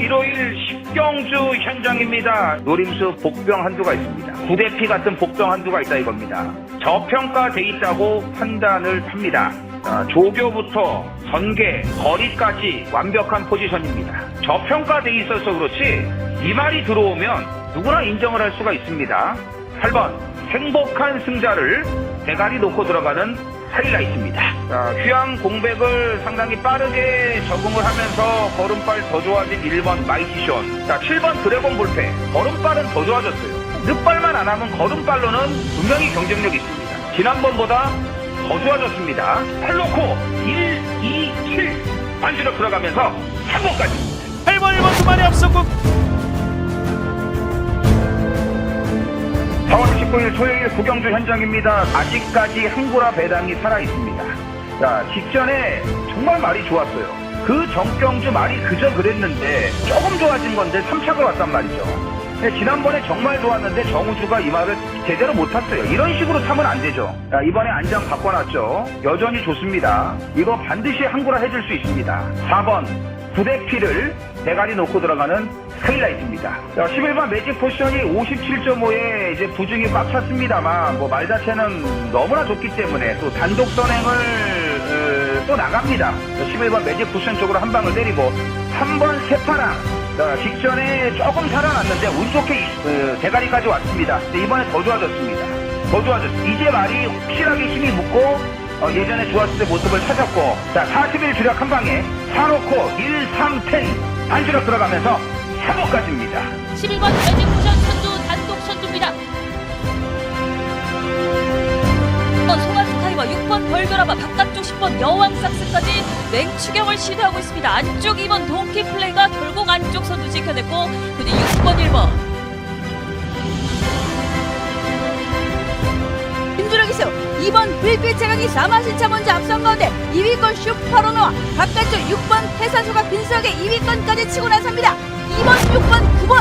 15일 십경주 현장입니다. 노림수 복병 한두가 있습니다. 구대피 같은 복병 한두가 있다 이겁니다. 저평가돼 있다고 판단을 합니다. 조교부터 전개, 거리까지 완벽한 포지션입니다. 저평가돼 있어서 그렇지 이 말이 들어오면 누구나 인정을 할 수가 있습니다. 8번 행복한 승자를 대가리 놓고 들어가는 하이라이트입니다. 휴양 공백을 상당히 빠르게 적응을 하면서 걸음발 더 좋아진 1번 마이티션. 7번 드래곤 볼페. 걸음발은 더 좋아졌어요. 늑발만 안 하면 걸음발로는 분명히 경쟁력이 있습니다. 지난번보다 더 좋아졌습니다. 팔로코 1, 2, 7 반주로 들어가면서 3번까지. 8번 1번 두 마리 앞서고 4월 19일 토요일 구경주 현장입니다. 아직까지 항구라 배당이 살아있습니다. 직전에 정말 말이 좋았어요. 그 정경주 말이 그저 그랬는데 조금 좋아진 건데 3착을 왔단 말이죠. 지난번에 정말 좋았는데 정우주가 이 말을 제대로 못 탔어요. 이런 식으로 타면 안 되죠. 이번에 안장 바꿔놨죠. 여전히 좋습니다. 이거 반드시 항구라 해줄 수 있습니다. 4번 구대피를 대가리 놓고 들어가는 하이라이트입니다. 11번 매직 포션이 57.5에 이제 부중이 꽉 찼습니다만 말 자체는 너무나 좋기 때문에 또 단독 선행을 또 나갑니다. 11번 매직 포션 쪽으로 한 방을 때리고 3번 세파랑 직전에 조금 살아났는데 운 좋게 대가리까지 왔습니다. 이번에 더 좋아졌습니다. 더 좋아졌습니다. 이제 말이 확실하게 힘이 붙고 예전에 좋았을 때 모습을 찾았고 40일 주력 한 방에 사놓고 1, 3, 10 반주력 들어가면서 3호까지입니다. 11번 매직 포션 선두 단독 선두입니다. 6번 소가스카이와 6번 벌교라바 바깥쪽 10번 여왕삭스까지 맹추경을 시도하고 있습니다. 안쪽 2번 동키 플레이가 결국 안쪽 선두 지켜냈고 근데 6번 1번 김주력 이수 2번 불빛 제강이 4마신차 먼저 앞선 가운데 2위권 슈퍼로노와 바깥쪽 6번 해산소가 빈스하게 2위권까지 치고 나섭니다. 2번, 6번, 9번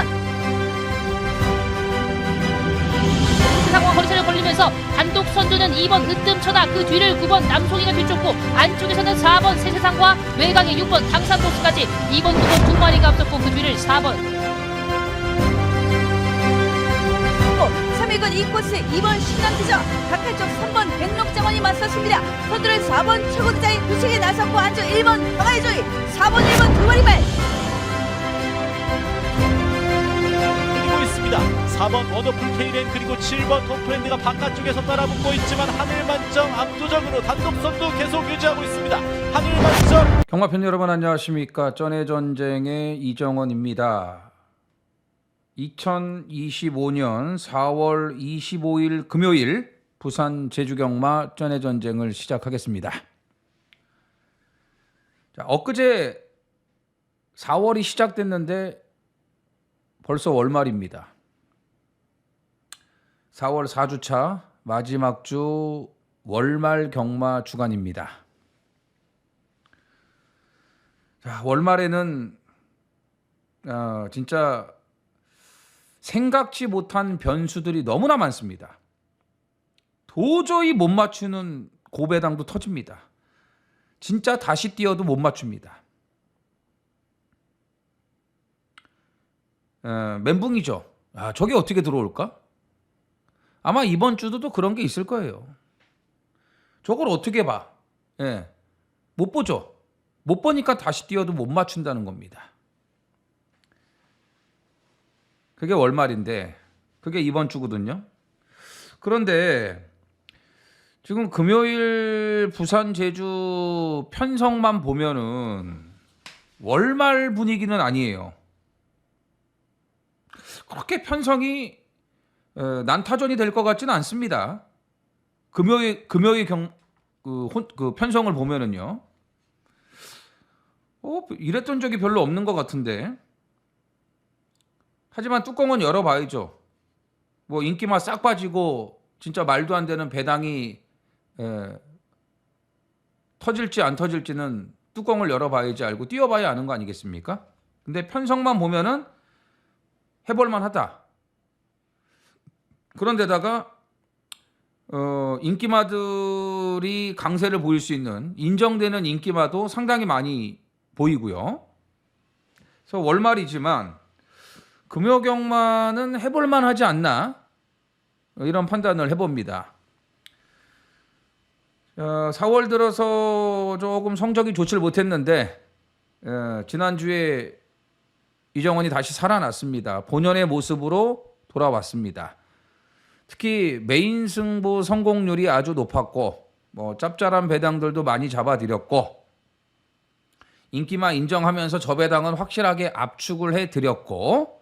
상황 거리차를 벌리면서 단독 선두는 2번 으뜸쳐다 그 뒤를 9번 남송이가 뒤쫓고 안쪽에서는 4번 세세상과 외곽의 6번 당산도스까지 2번, 9번 두 마리가 앞섰고 그 뒤를 4번 3위권 2코스 2번 신남지저 바깥쪽 3번 백록정원이 맞섰습니다. 선두를 4번 최고대장이 구식에 나섰고 안쪽 1번 방아의조이 4번 1번 두 마리 말 이기고 있습니다. 4번 워더풀 K랜 그리고 7번 톰프랜드가 바깥쪽에서 따라붙고 있지만 하늘만점 압도적으로 단독 선두 계속 유지하고 있습니다. 하늘만점 경마팬 여러분 안녕하십니까. 쩐해전쟁의 이정원입니다. 2025년 4월 25일 금요일 부산 제주경마 쩐해전쟁을 시작하겠습니다. 엊그제 4월이 시작됐는데 벌써 월말입니다. 4월 4주차 마지막 주 월말 경마 주간입니다. 월말에는 진짜 생각지 못한 변수들이 너무나 많습니다. 도저히 못 맞추는 고배당도 터집니다. 진짜 다시 뛰어도 못 맞춥니다. 멘붕이죠. 저게 어떻게 들어올까? 아마 이번 주도 또 그런 게 있을 거예요. 저걸 어떻게 봐? 못 보죠. 못 보니까 다시 뛰어도 못 맞춘다는 겁니다. 그게 월말인데 그게 이번 주거든요. 그런데 지금 금요일 부산 제주 편성만 보면은 월말 분위기는 아니에요. 그렇게 편성이 난타전이 될 것 같지는 않습니다. 금요일 그 편성을 보면은요. 이랬던 적이 별로 없는 것 같은데. 하지만 뚜껑은 열어봐야죠. 인기만 싹 빠지고 진짜 말도 안 되는 배당이 터질지 안 터질지는 뚜껑을 열어봐야지 알고 뛰어봐야 아는 거 아니겠습니까? 근데 편성만 보면은 해볼만 하다. 그런데다가 인기마들이 강세를 보일 수 있는 인정되는 인기마도 상당히 많이 보이고요. 그래서 월말이지만 금요경마는 해볼만 하지 않나 이런 판단을 해봅니다. 4월 들어서 조금 성적이 좋지를 못했는데 지난주에 이정원이 다시 살아났습니다. 본연의 모습으로 돌아왔습니다. 특히 메인 승부 성공률이 아주 높았고 뭐 짭짤한 배당들도 많이 잡아드렸고 인기만 인정하면서 저 배당은 확실하게 압축을 해드렸고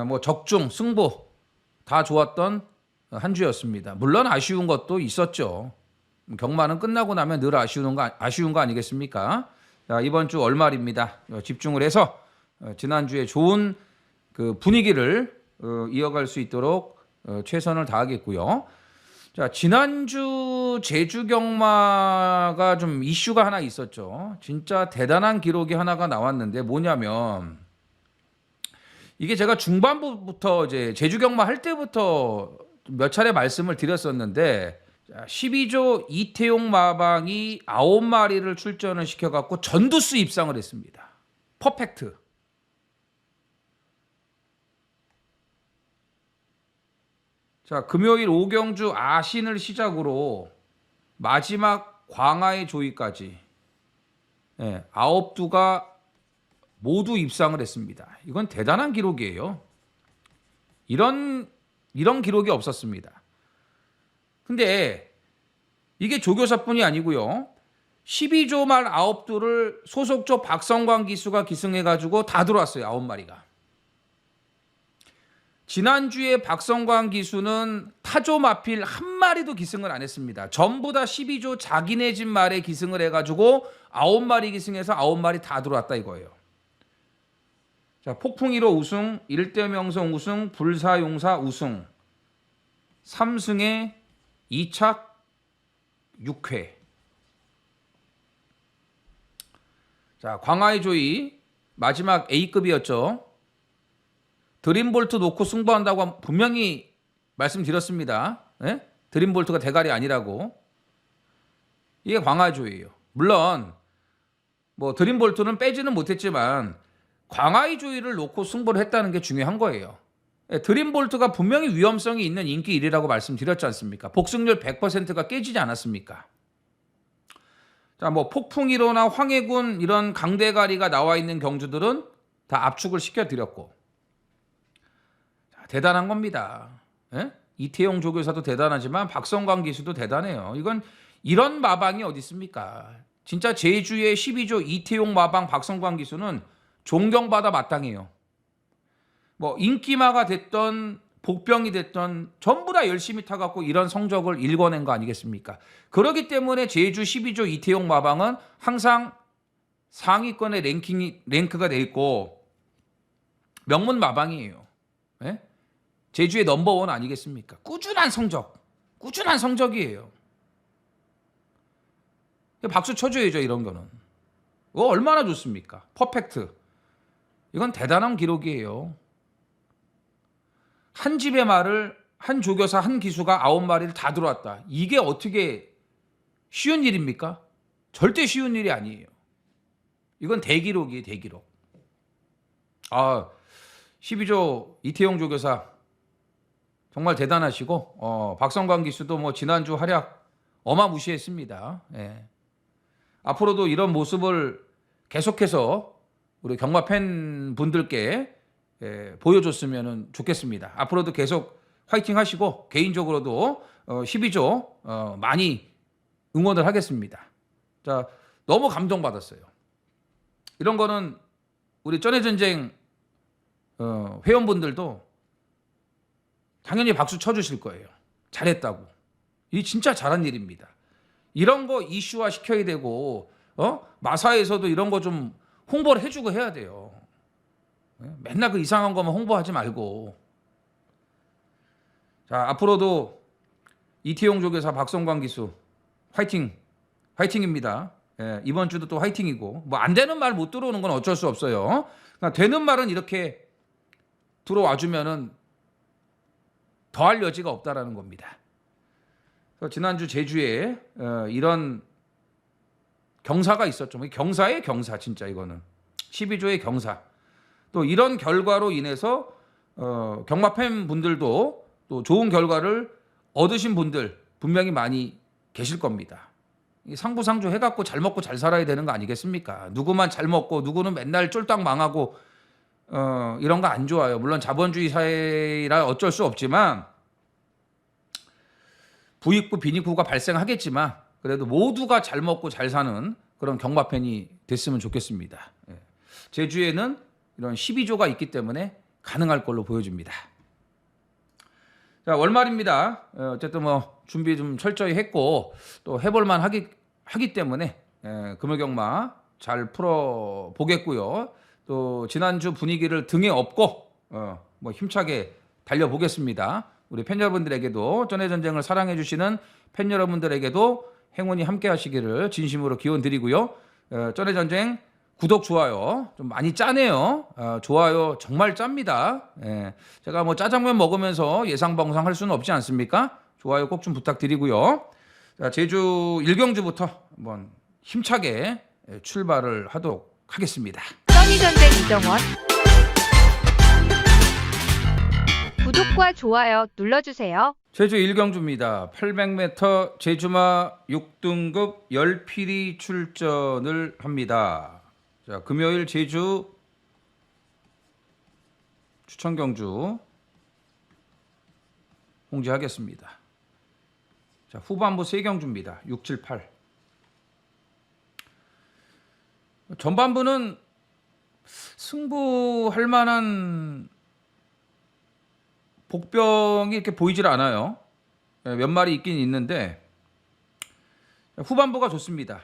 뭐 적중 승부 다 좋았던 한 주였습니다. 물론 아쉬운 것도 있었죠. 경마는 끝나고 나면 늘 아쉬운 거 아니겠습니까? 자, 이번 주 월말입니다. 집중을 해서 지난주에 좋은 그 분위기를 이어갈 수 있도록 최선을 다하겠고요. 자, 지난주 제주 경마가 좀 이슈가 하나 있었죠. 진짜 대단한 기록이 하나가 나왔는데 뭐냐면 이게 제가 중반부부터 이제 제주 경마 할 때부터 몇 차례 말씀을 드렸었는데 12조 이태용 마방이 9마리를 출전을 시켜갖고 전두수 입상을 했습니다. 퍼펙트. 자, 금요일 오경주 아신을 시작으로 마지막 광화의 조이까지 9두가 모두 입상을 했습니다. 이건 대단한 기록이에요. 이런 기록이 없었습니다. 근데 이게 조교사뿐이 아니고요. 12조 말 9두를 소속조 박성광 기수가 기승해가지고 다 들어왔어요. 9마리가. 지난주에 박성광 기수는 타조 마필 한 마리도 기승을 안 했습니다. 전부 다 12조 자기네 집 말에 기승을 해가지고 9마리 기승해서 9마리 다 들어왔다 이거예요. 자, 폭풍 1호 우승, 일대명성 우승, 불사용사 우승, 3승에 2착 6회. 자, 광화의 조이 마지막 A급이었죠. 드림볼트 놓고 승부한다고 분명히 말씀드렸습니다. 예? 드림볼트가 대가리 아니라고. 이게 광화의 조이예요. 물론 뭐 드림볼트는 빼지는 못했지만 광화의 조이를 놓고 승부를 했다는 게 중요한 거예요. 드림볼트가 분명히 위험성이 있는 인기 1위라고 말씀드렸지 않습니까? 복승률 100%가 깨지지 않았습니까? 자, 뭐 폭풍 1호나 황해군 이런 강대가리가 나와 있는 경주들은 다 압축을 시켜드렸고. 자, 대단한 겁니다. 예? 이태용 조교사도 대단하지만 박성광 기수도 대단해요. 이건 이런 마방이 어디 있습니까? 진짜 제주의 12조 이태용 마방 박성광 기수는 존경받아 마땅해요. 뭐 인기마가 됐던 복병이 됐던 전부 다 열심히 타갖고 이런 성적을 일궈낸 거 아니겠습니까? 그렇기 때문에 제주 12조 이태용 마방은 항상 상위권의 랭크가 돼 있고 명문 마방이에요. 예? 제주의 넘버원 아니겠습니까? 꾸준한 성적이에요. 박수 쳐줘야죠, 이런 거는. 얼마나 좋습니까? 퍼펙트. 이건 대단한 기록이에요. 한 집의 말을 한 조교사 한 기수가 9마리를 다 들어왔다. 이게 어떻게 쉬운 일입니까? 절대 쉬운 일이 아니에요. 이건 대기록이에요, 대기록. 12조 이태용 조교사 정말 대단하시고 박성광 기수도 뭐 지난주 활약 어마무시했습니다. 예. 앞으로도 이런 모습을 계속해서 우리 경마 팬분들께 보여줬으면 좋겠습니다. 앞으로도 계속 화이팅 하시고 개인적으로도 12조 많이 응원을 하겠습니다. 자, 너무 감동받았어요. 이런 거는 우리 쩐해전쟁 회원분들도 당연히 박수 쳐주실 거예요. 잘했다고. 이 진짜 잘한 일입니다. 이런 거 이슈화 시켜야 되고 마사에서도 이런 거 좀 홍보를 해주고 해야 돼요. 맨날 그 이상한 거만 홍보하지 말고. 자, 앞으로도 이태용 조교사 박성광 기수 화이팅입니다. 예, 이번 주도 또 화이팅이고 뭐 안 되는 말 못 들어오는 건 어쩔 수 없어요. 그러니까 되는 말은 이렇게 들어와 주면은 더할 여지가 없다라는 겁니다. 그래서 지난주 제주에 이런 경사가 있었죠. 경사예요, 경사 진짜 이거는. 12조의 경사. 또 이런 결과로 인해서 경마 팬 분들도 또 좋은 결과를 얻으신 분들 분명히 많이 계실 겁니다. 이 상부상조 해갖고 잘 먹고 잘 살아야 되는 거 아니겠습니까? 누구만 잘 먹고 누구는 맨날 쫄딱 망하고 이런 거 안 좋아요. 물론 자본주의 사회라 어쩔 수 없지만 부익부 빈익부가 발생하겠지만 그래도 모두가 잘 먹고 잘 사는 그런 경마팬이 됐으면 좋겠습니다. 예. 제주에는 이런 12조가 있기 때문에 가능할 걸로 보여집니다. 자, 월말입니다. 어쨌든 뭐 준비 좀 철저히 했고 또 해볼만 하기 때문에 금요경마 잘 풀어 보겠고요. 또 지난주 분위기를 등에 업고 뭐 힘차게 달려보겠습니다. 우리 팬 여러분들에게도 전의 전쟁을 사랑해 주시는 팬 여러분들에게도 행운이 함께 하시기를 진심으로 기원 드리고요. 전의 전쟁 구독 좋아요 좀 많이 짜네요. 좋아요 정말 짭니다. 제가 뭐 짜장면 먹으면서 예상 방송할 수는 없지 않습니까? 좋아요 꼭 좀 부탁드리고요. 자, 제주 1경주부터 한번 힘차게 출발을 하도록 하겠습니다. 써니전쟁 이정원 구독과 좋아요 눌러주세요. 제주 1경주입니다. 800m 제주마 6등급 열필이 출전을 합니다. 자, 금요일 제주 추천경주 공지하겠습니다. 자, 후반부 3경주입니다. 6, 7, 8. 전반부는 승부할 만한 복병이 이렇게 보이질 않아요. 몇 마리 있긴 있는데 후반부가 좋습니다.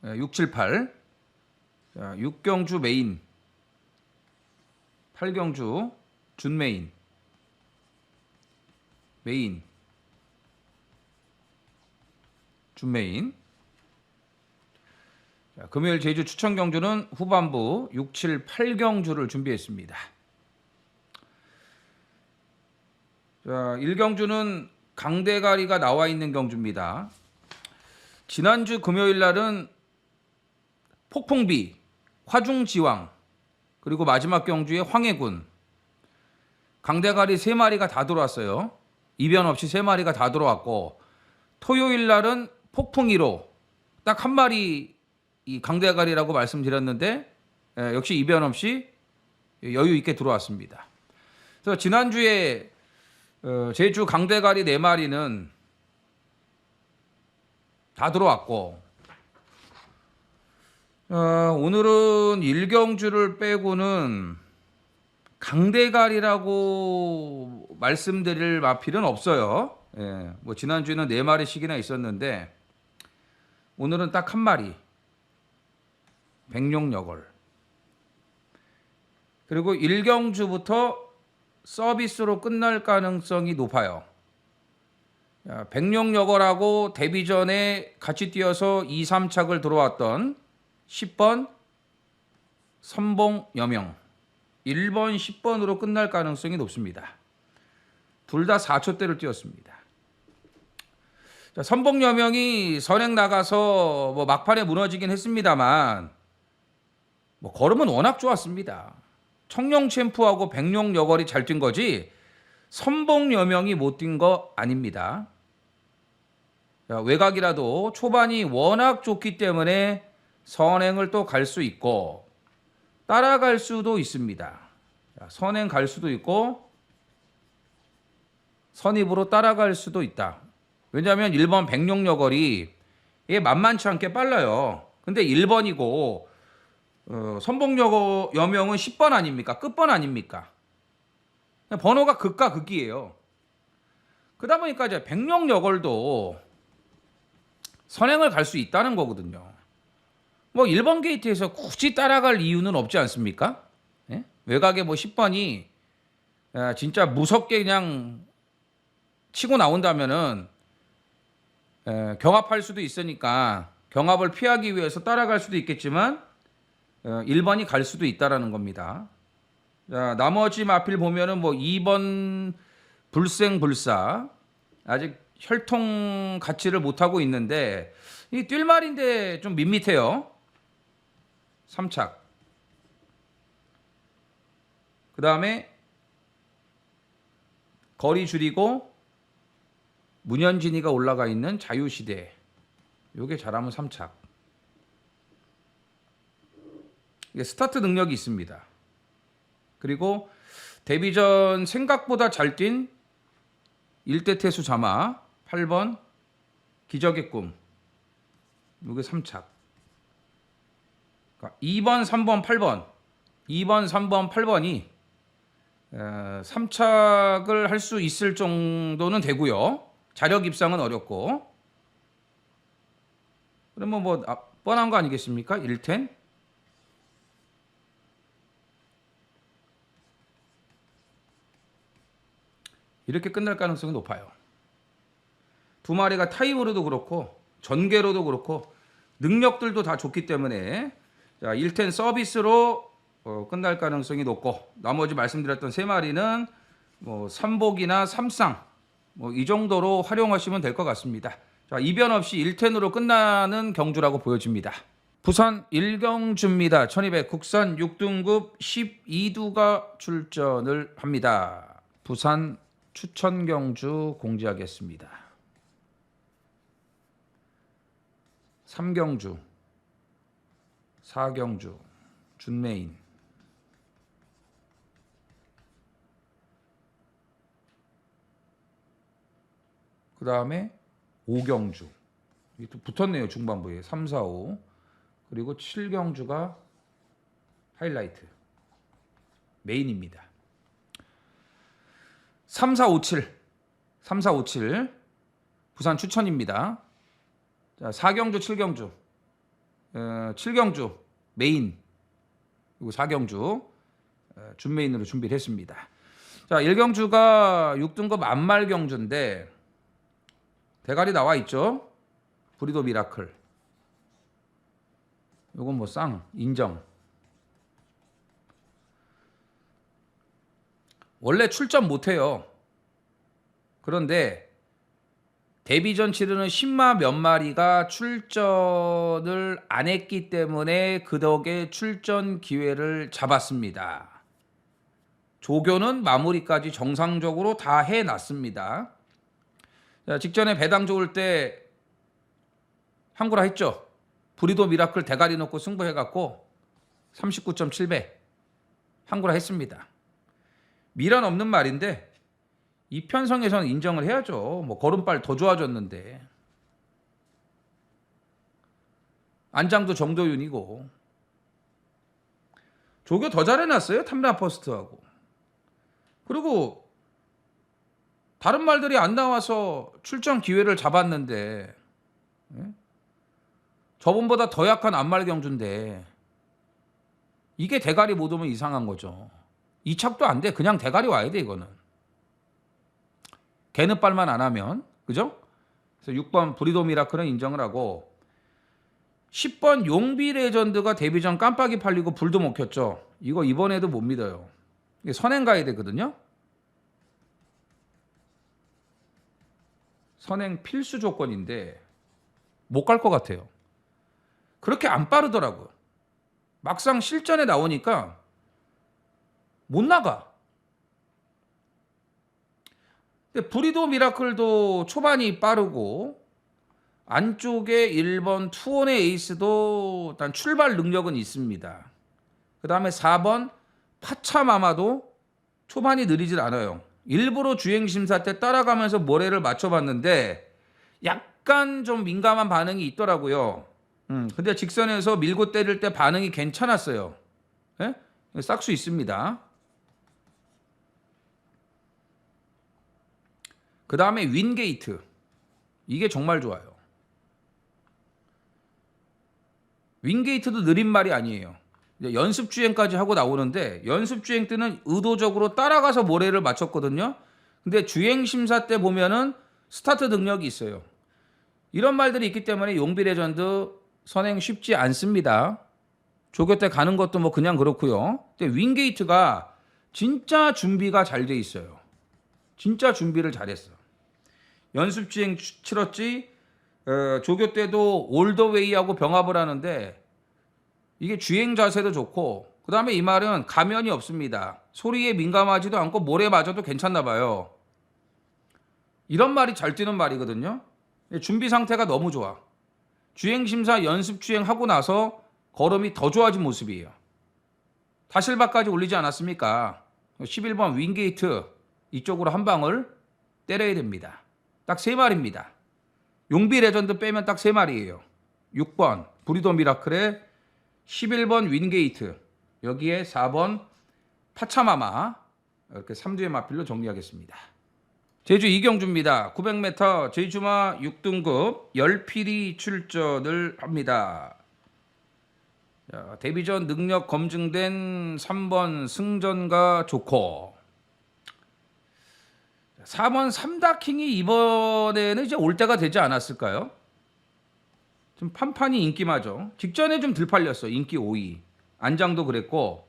6, 7, 8. 자, 6경주 메인, 8경주 준메인, 메인, 준메인. 자, 금요일 제주 추천경주는 후반부 6, 7, 8경주를 준비했습니다. 자, 1경주는 강대가리가 나와 있는 경주입니다. 지난주 금요일 날은 폭풍비, 화중지왕, 그리고 마지막 경주에 황해군, 강대가리 3마리가 다 들어왔어요. 이변 없이 3마리가 다 들어왔고 토요일 날은 폭풍 1호 딱 한 마리 이 강대가리라고 말씀드렸는데 역시 이변 없이 여유 있게 들어왔습니다. 그래서 지난주에 제주 강대가리 4마리는 다 들어왔고 오늘은 1경주를 빼고는 강대가리라고 말씀드릴 마필은 없어요. 뭐 지난주에는 4마리씩이나 있었는데 오늘은 딱 한 마리 백룡여걸. 그리고 1경주부터 서비스로 끝날 가능성이 높아요. 백룡여걸하고 데뷔전에 같이 뛰어서 2, 3착을 들어왔던 10번 선봉여명 1번 10번으로 끝날 가능성이 높습니다. 둘 다 4초대를 뛰었습니다. 자, 선봉여명이 선행 나가서 뭐 막판에 무너지긴 했습니다만 뭐 걸음은 워낙 좋았습니다. 청룡 챔프하고 백룡여걸이 잘 뛴 거지 선봉여명이 못 뛴 거 아닙니다. 자, 외곽이라도 초반이 워낙 좋기 때문에 선행을 또 갈 수 있고 따라갈 수도 있습니다. 자, 선행 갈 수도 있고 선입으로 따라갈 수도 있다. 왜냐하면 1번 백룡여걸이 이게 만만치 않게 빨라요. 근데 1번이고 선봉여명은 10번 아닙니까? 끝번 아닙니까? 번호가 극과 극이에요. 그러다 보니까 이제 백룡여걸도 선행을 갈 수 있다는 거거든요. 뭐 1번 게이트에서 굳이 따라갈 이유는 없지 않습니까? 예? 외곽에 뭐 10번이 진짜 무섭게 그냥 치고 나온다면은 경합할 수도 있으니까 경합을 피하기 위해서 따라갈 수도 있겠지만 1번이 갈 수도 있다라는 겁니다. 자, 나머지 마필 보면은 뭐 2번 불생불사 아직 혈통 갖지를 못하고 있는데 이 뛸말인데 좀 밋밋해요. 3착 그 다음에 거리 줄이고 문현진이가 올라가 있는 자유시대. 요게 잘하면 3착. 이게 스타트 능력이 있습니다. 그리고 데뷔전 생각보다 잘 뛴 1대 태수 자마 8번 기적의 꿈. 요게 3착. 그러니까 2번, 3번, 8번. 2번, 3번, 8번이 3착을 할 수 있을 정도는 되고요. 자력 입상은 어렵고. 그러면 뭐 뻔한 거 아니겠습니까? 1텐. 이렇게 끝날 가능성이 높아요. 두 마리가 타임으로도 그렇고 전개로도 그렇고 능력들도 다 좋기 때문에 자, 1텐 서비스로 끝날 가능성이 높고 나머지 말씀드렸던 세 마리는 뭐 3복이나 3쌍 뭐 이 정도로 활용하시면 될 것 같습니다. 자, 이변 없이 1텐으로 끝나는 경주라고 보여집니다. 부산 1경주입니다. 1200 국산 6등급 12두가 출전을 합니다. 부산 추천 경주 공지하겠습니다. 3경주, 4경주, 준메인. 그 다음에 5경주. 이게 또 붙었네요, 중반부에. 3, 4, 5. 그리고 7경주가 하이라이트. 메인입니다. 3, 4, 5, 7. 3, 4, 5, 7. 부산 추천입니다. 자, 4경주, 7경주. 7경주 메인. 그리고 4경주 준메인으로 준비를 했습니다. 자, 1경주가 6등급 안말 경주인데 대가리 나와 있죠. 브리도 미라클. 요건 뭐 쌍 인정. 원래 출전 못해요. 그런데 데뷔전 치르는 10마 몇 마리가 출전을 안 했기 때문에 그 덕에 출전 기회를 잡았습니다. 조교는 마무리까지 정상적으로 다 해놨습니다. 자, 직전에 배당 좋을 때 한구라 했죠. 브리도 미라클 대가리 놓고 승부해갖고 39.7배 한구라 했습니다. 미련 없는 말인데 이 편성에서는 인정을 해야죠. 뭐 걸음발 더 좋아졌는데 안장도 정도윤이고 조교 더 잘해놨어요. 탐라 퍼스트하고. 그리고 다른 말들이 안 나와서 출전 기회를 잡았는데 저번보다 더 약한 안말 경주인데 이게 대가리 못 오면 이상한 거죠. 이 착도 안 돼. 그냥 대가리 와야 돼 이거는. 개는빨만 안 하면. 그죠? 그래서 6번 브리도 미라클은 인정을 하고 10번 용비 레전드가 데뷔전 깜빡이 팔리고 불도 못 켰죠. 이거 이번에도 못 믿어요. 이게 선행 가야 되거든요. 선행 필수 조건인데 못 갈 것 같아요. 그렇게 안 빠르더라고요. 막상 실전에 나오니까 못 나가. 근데 브리도 미라클도 초반이 빠르고 안쪽에 1번 투혼의 에이스도 일단 출발 능력은 있습니다. 그 다음에 4번 파차마마도 초반이 느리질 않아요. 일부러 주행심사 때 따라가면서 모래를 맞춰봤는데 약간 좀 민감한 반응이 있더라고요. 근데 직선에서 밀고 때릴 때 반응이 괜찮았어요. 예? 싹수 있습니다. 그 다음에 윈게이트. 이게 정말 좋아요. 윈게이트도 느린 말이 아니에요. 연습 주행까지 하고 나오는데 연습 주행 때는 의도적으로 따라가서 모래를 맞췄거든요. 근데 주행 심사 때 보면은 스타트 능력이 있어요. 이런 말들이 있기 때문에 용비 레전드 선행 쉽지 않습니다. 조교 때 가는 것도 뭐 그냥 그렇고요. 근데 윈게이트가 진짜 준비가 잘 돼 있어요. 진짜 준비를 잘했어. 연습 주행 치렀지. 조교 때도 올더웨이하고 병합을 하는데 이게 주행 자세도 좋고 그 다음에 이 말은 가면이 없습니다. 소리에 민감하지도 않고 모래 맞아도 괜찮나 봐요. 이런 말이 잘 뛰는 말이거든요. 준비 상태가 너무 좋아. 주행심사 연습 주행하고 나서 걸음이 더 좋아진 모습이에요. 다실바까지 올리지 않았습니까? 11번 윙게이트 이쪽으로 한 방을 때려야 됩니다. 딱 3마리입니다. 용비 레전드 빼면 딱 3마리예요. 6번 브리더 미라클의 11번 윙게이트, 여기에 4번 파차마마, 이렇게 3두의 마필로 정리하겠습니다. 제주 이경주입니다. 900m 제주마 6등급 10필이 출전을 합니다. 자, 데뷔 전 능력 검증된 3번 승전가 좋고, 4번 삼다킹이 이번에는 이제 올 때가 되지 않았을까요? 좀 판판이 인기마죠. 직전에 좀 덜 팔렸어. 인기 5위. 안장도 그랬고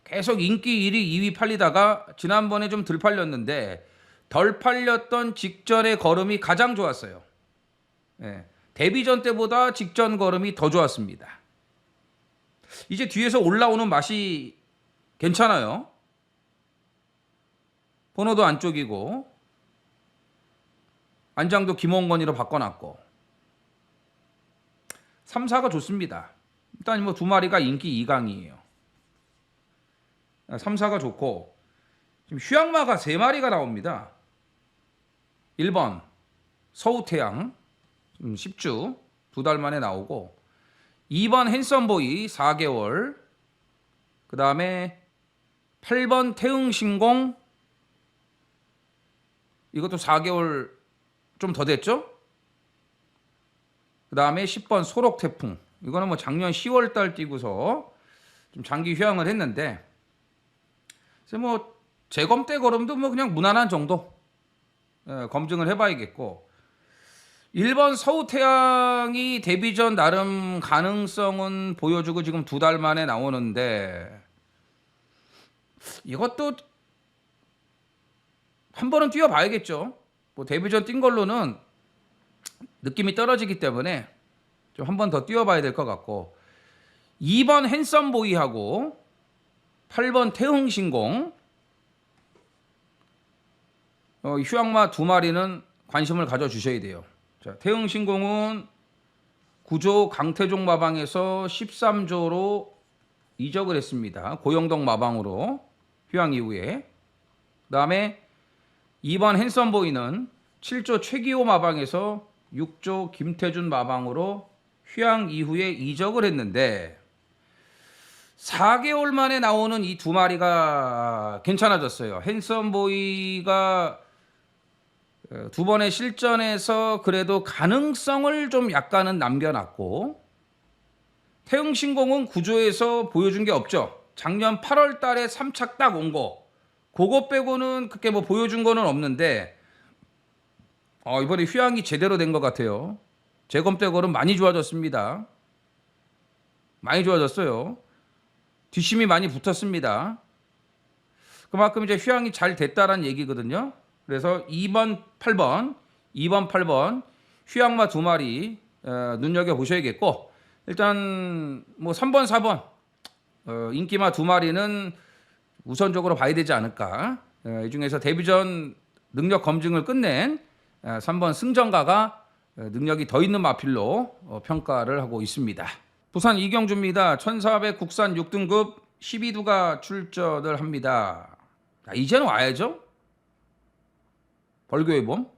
계속 인기 1위, 2위 팔리다가 지난번에 좀 덜 팔렸는데 덜 팔렸던 직전의 걸음이 가장 좋았어요. 예, 데뷔전 때보다 직전 걸음이 더 좋았습니다. 이제 뒤에서 올라오는 맛이 괜찮아요. 번호도 안쪽이고 안장도 김홍건이로 바꿔놨고 3, 4가 좋습니다. 일단 뭐 2마리가 인기 2강이에요. 3, 4가 좋고 지금 휴양마가 3마리가 나옵니다. 1번 서우태양 10주 2달 만에 나오고, 2번 핸섬보이 4개월, 그 다음에 8번 태흥신공, 이것도 4개월 좀 더 됐죠? 그 다음에 10번 소록태풍, 이거는 뭐 작년 10월 달 뛰고서 좀 장기 휴양을 했는데, 그래서 뭐 재검 때 걸음도 뭐 그냥 무난한 정도 검증을 해봐야겠고, 1번 서우태양이 데뷔 전 나름 가능성은 보여주고 지금 2달 만에 나오는데, 이것도 한 번은 뛰어봐야겠죠. 뭐 데뷔 전 뛴 걸로는 느낌이 떨어지기 때문에 좀 한 번 더 뛰어봐야 될 것 같고, 2번 핸섬보이하고 8번 태흥신공, 휴양마 2마리는 관심을 가져주셔야 돼요. 자, 태흥신공은 9조 강태종 마방에서 13조로 이적을 했습니다. 고영동 마방으로 휴양 이후에. 그 다음에 2번 핸섬보이는 7조 최기호 마방에서 6조 김태준 마방으로 휴양 이후에 이적을 했는데, 4개월 만에 나오는 이 2마리가 괜찮아졌어요. 핸섬보이가 2번의 실전에서 그래도 가능성을 좀 약간은 남겨놨고, 태흥신공은 구조에서 보여준 게 없죠. 작년 8월 달에 3착 딱 온 거, 그거 빼고는 그렇게 뭐 보여준 거는 없는데, 이번에 휴양이 제대로 된 것 같아요. 재검 때 걸음 많이 좋아졌습니다. 많이 좋아졌어요. 뒷심이 많이 붙었습니다. 그만큼 이제 휴양이 잘 됐다라는 얘기거든요. 그래서 2번, 8번 휴양마 2마리 눈여겨보셔야겠고, 일단 뭐 3번, 4번 인기마 2마리는 우선적으로 봐야 되지 않을까. 이 중에서 데뷔전 능력 검증을 끝낸 3번 승전가가 능력이 더 있는 마필로 평가를 하고 있습니다. 부산 이경주입니다. 1400 국산 6등급 12두가 출전을 합니다. 이제는 와야죠. 벌교의 봄.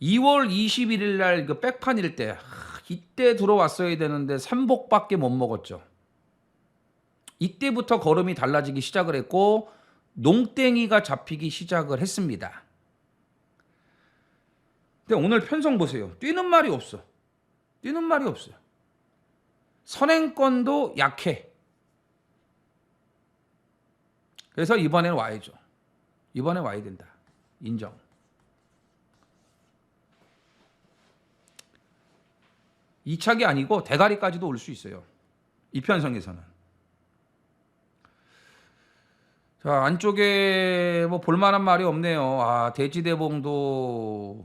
2월 21일 날 그 백판일 때, 이때 들어왔어야 되는데 3복밖에 못 먹었죠. 이때부터 걸음이 달라지기 시작을 했고 농땡이가 잡히기 시작을 했습니다. 근데 오늘 편성 보세요. 뛰는 말이 없어. 뛰는 말이 없어요. 선행권도 약해. 그래서 이번에는 와야죠. 이번에 와야 된다. 인정. 이착이 아니고 대가리까지도 올 수 있어요. 이 편성에서는. 자, 안쪽에 뭐 볼만한 말이 없네요. 돼지대봉도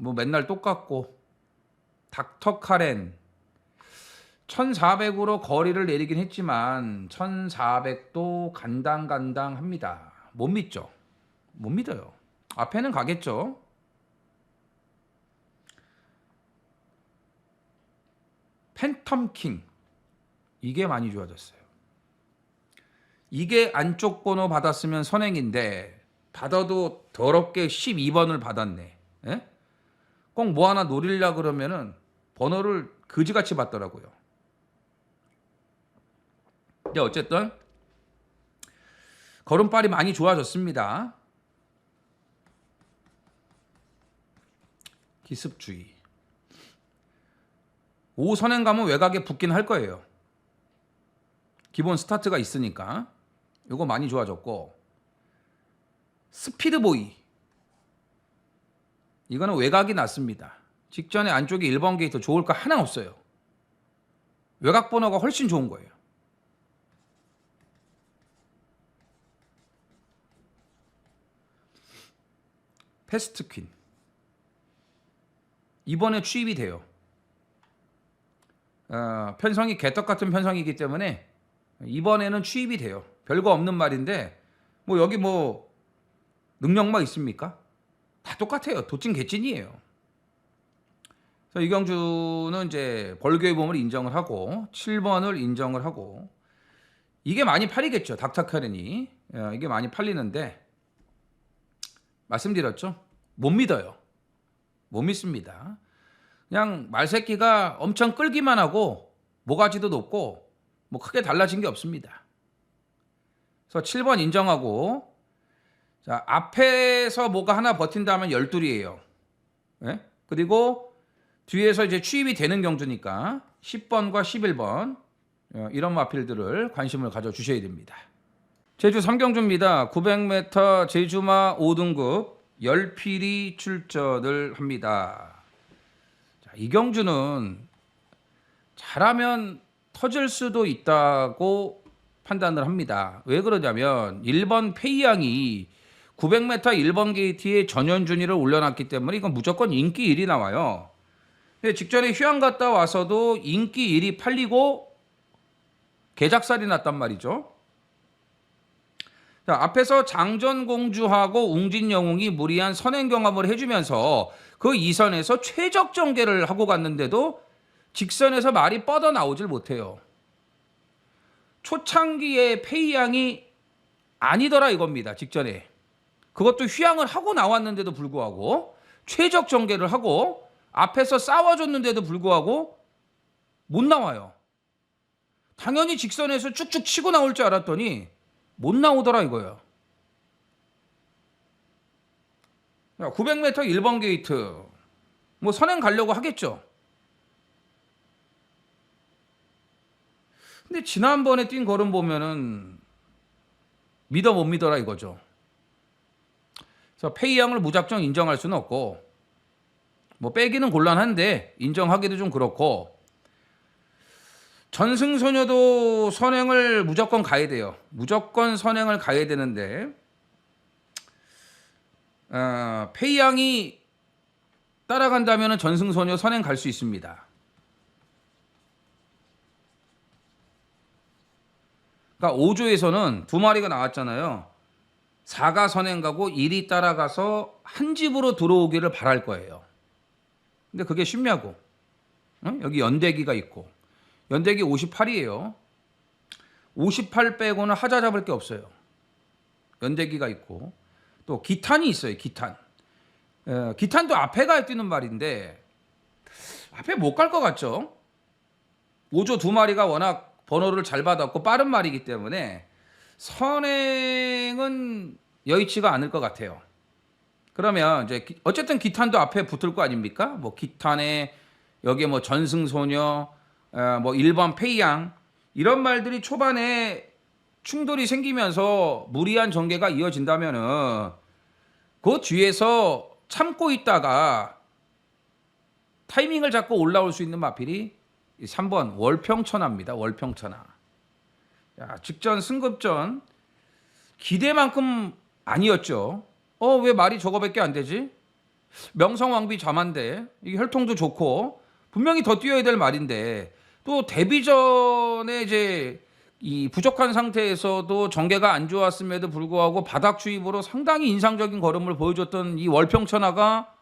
뭐 맨날 똑같고, 닥터 카렌. 1400으로 거리를 내리긴 했지만 1400도 간당간당합니다. 못 믿죠? 못 믿어요. 앞에는 가겠죠. 팬텀킹 이게 많이 좋아졌어요. 이게 안쪽 번호 받았으면 선행인데 받아도 더럽게 12번을 받았네. 예? 꼭 뭐 하나 노리려 그러면은 번호를 그지같이 받더라고요. 근데 어쨌든 걸음발이 많이 좋아졌습니다. 기습주의. 5선행 가면 외곽에 붙긴 할 거예요. 기본 스타트가 있으니까. 이거 많이 좋아졌고, 스피드보이. 이거는 외곽이 낮습니다. 직전에 안쪽에 1번 게이트 좋을 거 하나 없어요. 외곽 번호가 훨씬 좋은 거예요. 패스트 퀸. 이번에 취입이 돼요. 편성이 개떡 같은 편성이기 때문에 이번에는 취입이 돼요. 별거 없는 말인데 뭐 여기 뭐 능력만 있습니까? 다 똑같아요. 도찐 개찐이에요. 그래서 이경주는 이제 벌교의 봄을 인정을 하고 7번을 인정을 하고 이게 많이 팔리겠죠. 닥터카렌이 이게 많이 팔리는데 말씀드렸죠. 못 믿어요. 못 믿습니다. 그냥 말새끼가 엄청 끌기만 하고 모가지도 높고 뭐 크게 달라진 게 없습니다. 그래서 7번 인정하고 자 앞에서 뭐가 하나 버틴다면 12이에요. 네? 그리고 뒤에서 이제 취입이 되는 경주니까 10번과 11번 이런 마필들을 관심을 가져주셔야 됩니다. 제주 3경주입니다. 900m 제주마 5등급 10필이 출전을 합니다. 자, 이 경주는 잘하면 터질 수도 있다고 판단을 합니다. 왜 그러냐면 1번 페이양이 900m 1번 게이트에 전현준이를 올려놨기 때문에 이건 무조건 인기 1이 나와요. 근데 직전에 휴양 갔다 와서도 인기 1이 팔리고 개작살이 났단 말이죠. 자, 앞에서 장전공주하고 웅진영웅이 무리한 선행 경험을 해주면서 그 2선에서 최적 전개를 하고 갔는데도 직선에서 말이 뻗어 나오질 못해요. 초창기에 페이양이 아니더라 이겁니다. 직전에. 그것도 휴양을 하고 나왔는데도 불구하고 최적 전개를 하고 앞에서 싸워줬는데도 불구하고 못 나와요. 당연히 직선에서 쭉쭉 치고 나올 줄 알았더니 못 나오더라 이거예요. 900m 1번 게이트 뭐 선행 가려고 하겠죠. 근데 지난번에 뛴 걸음 보면은 믿어 못 믿어라 이거죠. 그래서 페이양을 무작정 인정할 수는 없고 뭐 빼기는 곤란한데 인정하기도 좀 그렇고 전승소녀도 선행을 무조건 가야 돼요. 무조건 선행을 가야 되는데 페이양이 따라간다면 전승소녀 선행 갈 수 있습니다. 그러니까 5조에서는 두 마리가 나왔잖아요. 4가 선행 가고 1이 따라가서 한 집으로 들어오기를 바랄 거예요. 근데 그게 쉽냐고. 응? 여기 연대기가 있고 연대기 58이에요. 58 빼고는 하자 잡을 게 없어요. 연대기가 있고 또 기탄이 있어요. 기탄. 기탄도 앞에 가야 뛰는 말인데 앞에 못 갈 것 같죠? 5조 두 마리가 워낙 번호를 잘 받았고 빠른 말이기 때문에 선행은 여의치가 않을 것 같아요. 그러면 이제 어쨌든 기탄도 앞에 붙을 거 아닙니까? 뭐 기탄에 여기에 뭐 전승소녀, 뭐 1번 페이양 이런 말들이 초반에 충돌이 생기면서 무리한 전개가 이어진다면은 그 뒤에서 참고 있다가 타이밍을 잡고 올라올 수 있는 마필이 3번 월평천하입니다. 월평천하. 야, 직전 승급전 기대만큼 아니었죠. 왜 말이 저거밖에 안 되지? 명성왕비 잠한데 이게 혈통도 좋고 분명히 더 뛰어야 될 말인데 또 데뷔전에 이제 이 부족한 상태에서도 전개가 안 좋았음에도 불구하고 바닥 추입으로 상당히 인상적인 걸음을 보여줬던 이 월평천하가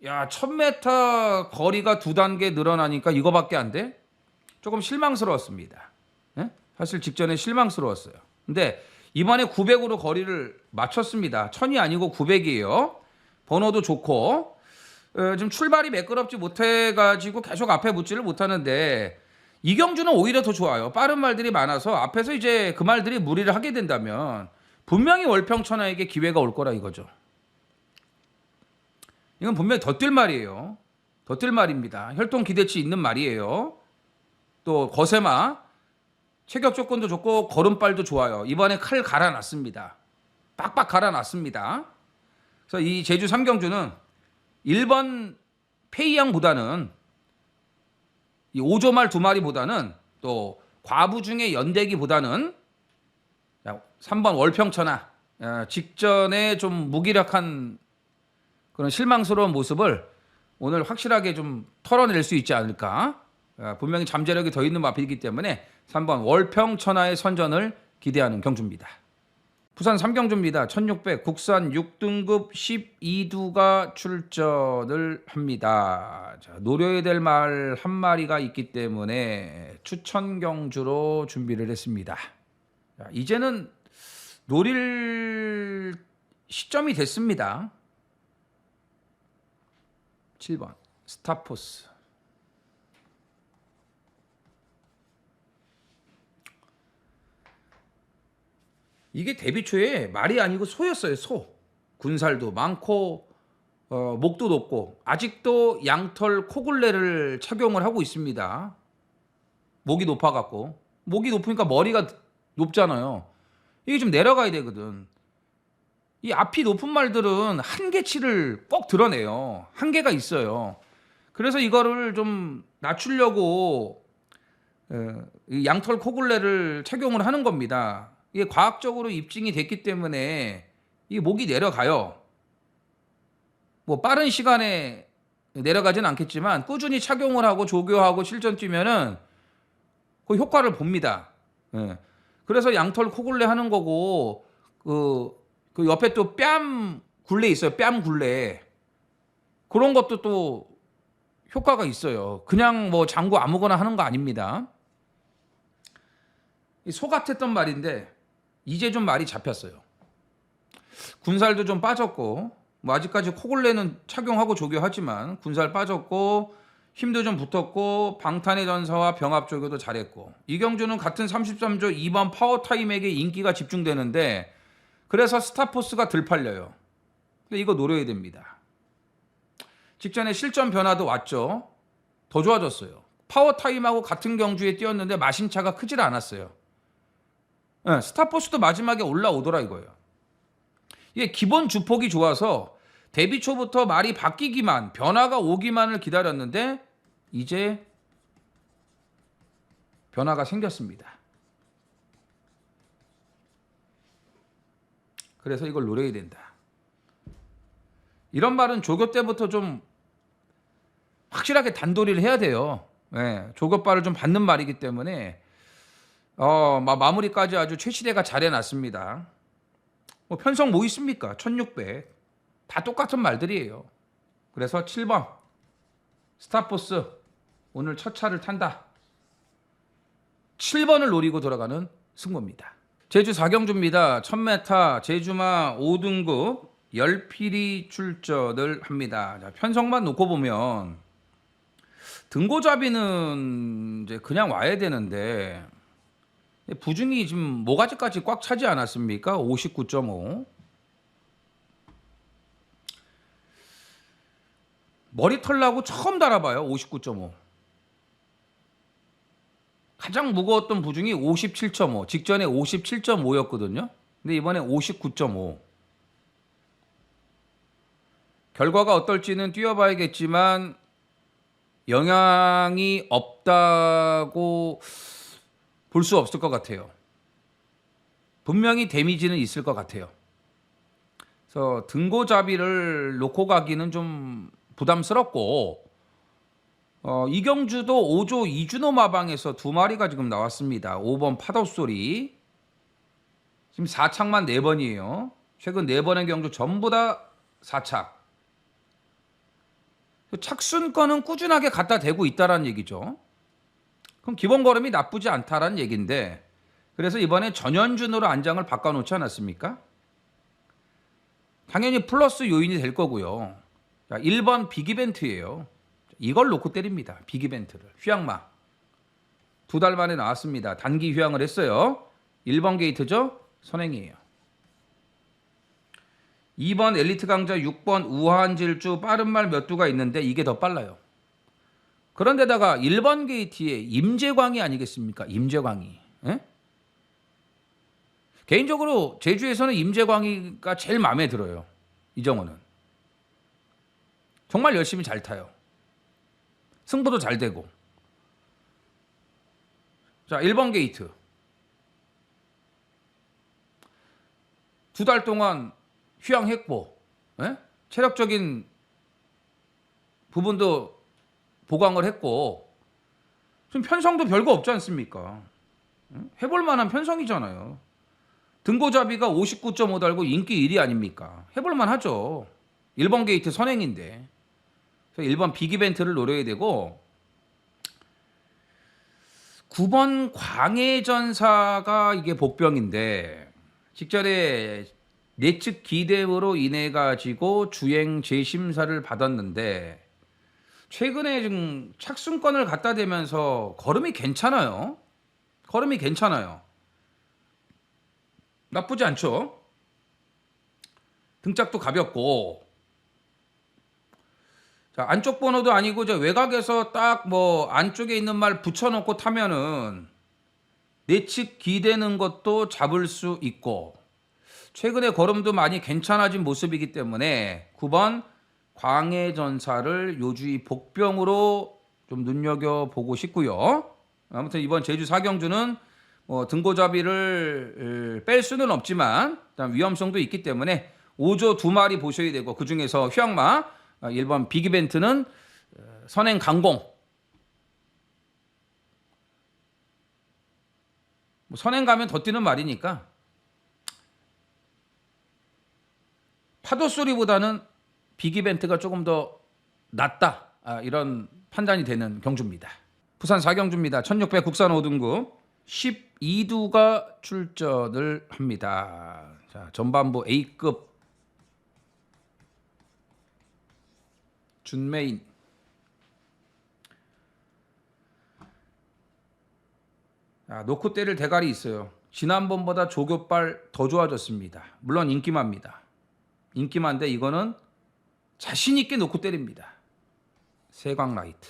야 1000m 거리가 2단계 늘어나니까 이거밖에 안 돼? 조금 실망스러웠습니다. 예? 사실 직전에 실망스러웠어요. 근데 이번에 900으로 거리를 맞췄습니다. 1000이 아니고 900이에요. 번호도 좋고 지금 출발이 매끄럽지 못해가지고 계속 앞에 붙지를 못하는데 이경주는 오히려 더 좋아요. 빠른 말들이 많아서 앞에서 이제 그 말들이 무리를 하게 된다면 분명히 월평천하에게 기회가 올 거라 이거죠. 이건 분명히 더 뛸 말이에요. 더 뛸 말입니다. 혈통 기대치 있는 말이에요. 또 거세마 체격 조건도 좋고 걸음발도 좋아요. 이번에 칼 갈아놨습니다. 빡빡 갈아놨습니다. 그래서 이 제주 삼경주는 1번 페이양보다는 이 5조말 2마리보다는 또 과부 중에 연대기보다는 3번 월평천하 직전에 좀 무기력한 그런 실망스러운 모습을 오늘 확실하게 좀 털어낼 수 있지 않을까. 분명히 잠재력이 더 있는 마필이기 때문에 3번 월평천하의 선전을 기대하는 경주입니다. 부산 3경주입니다. 1600 국산 6등급 12두가 출전을 합니다. 자, 노려야 될 말 한 마리가 있기 때문에 추천 경주로 준비를 했습니다. 자, 이제는 노릴 시점이 됐습니다. 7번 스타포스. 이게 데뷔 초에 말이 아니고 소였어요. 소. 군살도 많고 목도 높고 아직도 양털 코굴레를 착용을 하고 있습니다. 목이 높아갖고 목이 높으니까 머리가 높잖아요. 이게 좀 내려가야 되거든. 이 앞이 높은 말들은 한계치를 꼭 드러내요. 한계가 있어요. 그래서 이거를 좀 낮추려고 이 양털 코굴레를 착용을 하는 겁니다. 이게 과학적으로 입증이 됐기 때문에 이 목이 내려가요. 뭐 빠른 시간에 내려가진 않겠지만 꾸준히 착용을 하고 조교하고 실전 뛰면은 그 효과를 봅니다. 예. 그래서 양털 코굴레 하는 거고 그 옆에 또 뺨 굴레 있어요. 뺨 굴레. 그런 것도 또 효과가 있어요. 그냥 뭐 장구 아무거나 하는 거 아닙니다. 소 같았던 말인데 이제 좀 말이 잡혔어요. 군살도 좀 빠졌고 뭐 아직까지 코굴레는 착용하고 조교하지만 군살 빠졌고 힘도 좀 붙었고 방탄의 전사와 병합 조교도 잘했고 이경주는 같은 33조 2번 파워타임에게 인기가 집중되는데 그래서 스타포스가 덜 팔려요. 근데 이거 노려야 됩니다. 직전에 실전 변화도 왔죠. 더 좋아졌어요. 파워타임하고 같은 경주에 뛰었는데 마심차가 크질 않았어요. 네, 스타포스도 마지막에 올라오더라 이거예요. 이게 기본 주폭이 좋아서 데뷔 초부터 말이 바뀌기만 변화가 오기만을 기다렸는데 이제 변화가 생겼습니다. 그래서 이걸 노려야 된다. 이런 말은 조교 때부터 좀 확실하게 단도리를 해야 돼요. 네, 조교발을 좀 받는 말이기 때문에 마무리까지 아주 최시대가 잘 해놨습니다. 뭐 편성 뭐 있습니까? 1600 다 똑같은 말들이에요. 그래서 7번 스타포스 오늘 첫 차를 탄다. 7번을 노리고 돌아가는 승부입니다. 제주 4경주입니다. 1000m 제주마 5등급 10필이 출전을 합니다. 자, 편성만 놓고 보면 등고잡이는 이제 그냥 와야 되는데 부중이 지금 모가지까지 꽉 차지 않았습니까? 59.5. 머리털 나고 처음 달아봐요. 59.5. 가장 무거웠던 부중이 57.5. 직전에 57.5였거든요. 근데 이번에 59.5. 결과가 어떨지는 뛰어봐야겠지만 영향이 없다고 볼 수 없을 것 같아요. 분명히 데미지는 있을 것 같아요. 그래서 등고잡이를 놓고 가기는 좀 부담스럽고 이경주도 5조 이준호 마방에서 2마리가 지금 나왔습니다. 5번 파도소리. 지금 4착만 4번이에요. 최근 4번의 경주 전부 다 4착. 착순권은 꾸준하게 갖다 대고 있다라는 얘기죠. 그럼 기본 걸음이 나쁘지 않다라는 얘기인데, 그래서 이번에 전현준으로 안장을 바꿔놓지 않았습니까? 당연히 플러스 요인이 될 거고요. 자, 1번 빅이벤트예요. 이걸 놓고 때립니다. 빅이벤트를. 휴양마. 2달 만에 나왔습니다. 단기 휴양을 했어요. 1번 게이트죠. 선행이에요. 2번 엘리트 강자, 6번 우한질주 빠른 말 몇 두가 있는데 이게 더 빨라요. 그런데다가 1번 게이트에 임재광이 아니겠습니까? 임재광이. 에? 개인적으로 제주에서는 임재광이가 제일 마음에 들어요. 이정호는. 정말 열심히 잘 타요. 승부도 잘 되고. 자, 1번 게이트. 2달 동안 휴양했고, 에? 체력적인 부분도 보강을 했고, 지금 편성도 별거 없지 않습니까? 해볼 만한 편성이잖아요. 등고잡이가 59.5 달고 인기 1위 아닙니까? 해볼 만하죠. 1번 게이트 선행인데. 그래서 1번 빅이벤트를 노려야 되고, 9번 광해전사가 이게 복병인데, 직전에 내측 기대으로 인해 가지고 주행 재심사를 받았는데, 최근에 지금 착순권을 갖다 대면서 걸음이 괜찮아요. 걸음이 괜찮아요. 나쁘지 않죠. 등짝도 가볍고. 자, 안쪽 번호도 아니고 저 외곽에서 딱 뭐 안쪽에 있는 말 붙여놓고 타면은 내측 기대는 것도 잡을 수 있고, 최근에 걸음도 많이 괜찮아진 모습이기 때문에 9번 광해전사를 요주의 복병으로 좀 눈여겨보고 싶고요. 아무튼 이번 제주 4경주는 등고잡이를 뺄 수는 없지만 일단 위험성도 있기 때문에 5조 2마리 보셔야 되고, 그중에서 휴양마 1번 빅이벤트는 선행 강공. 선행 가면 더 뛰는 말이니까 파도 소리보다는 빅이벤트가 조금 더 낫다, 이런 판단이 되는 경주입니다. 부산 4경주입니다. 1600 국산 5등급 12두가 출전을 합니다. 자, 전반부 A급 준메인. 놓고 때릴 대가리 있어요. 지난번보다 조교빨 더 좋아졌습니다. 물론 인기마입니다. 인기마인데 이거는 자신 있게 놓고 때립니다. 세광 라이트.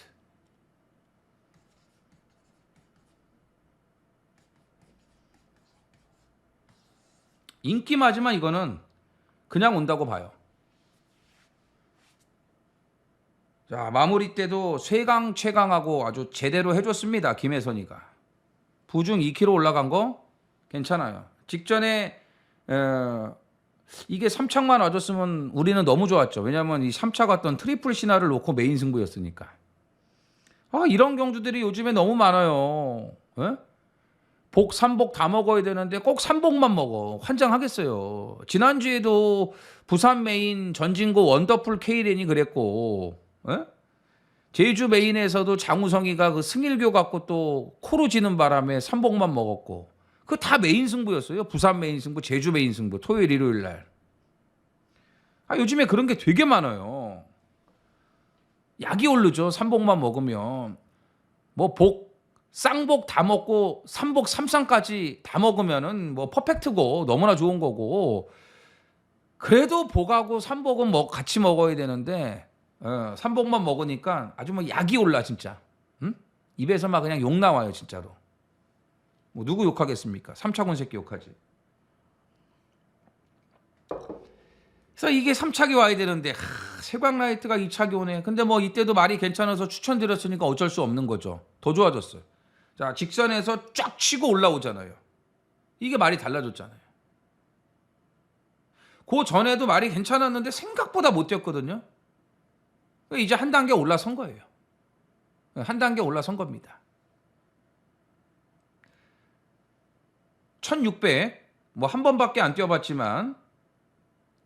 인기마지만 이거는 그냥 온다고 봐요. 자, 마무리 때도 쇠강 최강하고 아주 제대로 해줬습니다. 김혜선이가. 부중 2kg 올라간 거 괜찮아요. 직전에 이게 3착만 와줬으면 우리는 너무 좋았죠. 왜냐하면 이 3착 왔던 트리플 신화를 놓고 메인 승부였으니까. 이런 경주들이 요즘에 너무 많아요. 에? 복, 3복 다 먹어야 되는데 꼭 3복만 먹어. 환장하겠어요. 지난주에도 부산 메인 전진고 원더풀 K랜이 그랬고, 에? 제주 메인에서도 장우성이가 그 승일교 갖고 또 코로 지는 바람에 3복만 먹었고, 그거 다 메인 승부였어요. 부산 메인 승부, 제주 메인 승부, 토요일, 일요일 날. 요즘에 그런 게 되게 많아요. 약이 오르죠. 3복만 먹으면. 뭐 쌍복 다 먹고 3복 3상까지 다 먹으면은 뭐 퍼펙트고 너무나 좋은 거고, 그래도 복하고 3복은 같이 먹어야 되는데 3복만 먹으니까 아주 뭐 약이 올라 진짜. 응? 입에서 막 그냥 욕 나와요 진짜로. 뭐 누구 욕하겠습니까? 삼차군 새끼 욕하지. 그래서 이게 3착이 와야 되는데 세광라이트가 2착이 오네. 근데 뭐 이때도 말이 괜찮아서 추천드렸으니까 어쩔 수 없는 거죠. 더 좋아졌어요. 자, 직선에서 쫙 치고 올라오잖아요. 이게 말이 달라졌잖아요. 그 전에도 말이 괜찮았는데 생각보다 못 뛰었거든요. 이제 한 단계 올라선 거예요. 한 단계 올라선 겁니다. 1600 뭐 한 번밖에 안 뛰어봤지만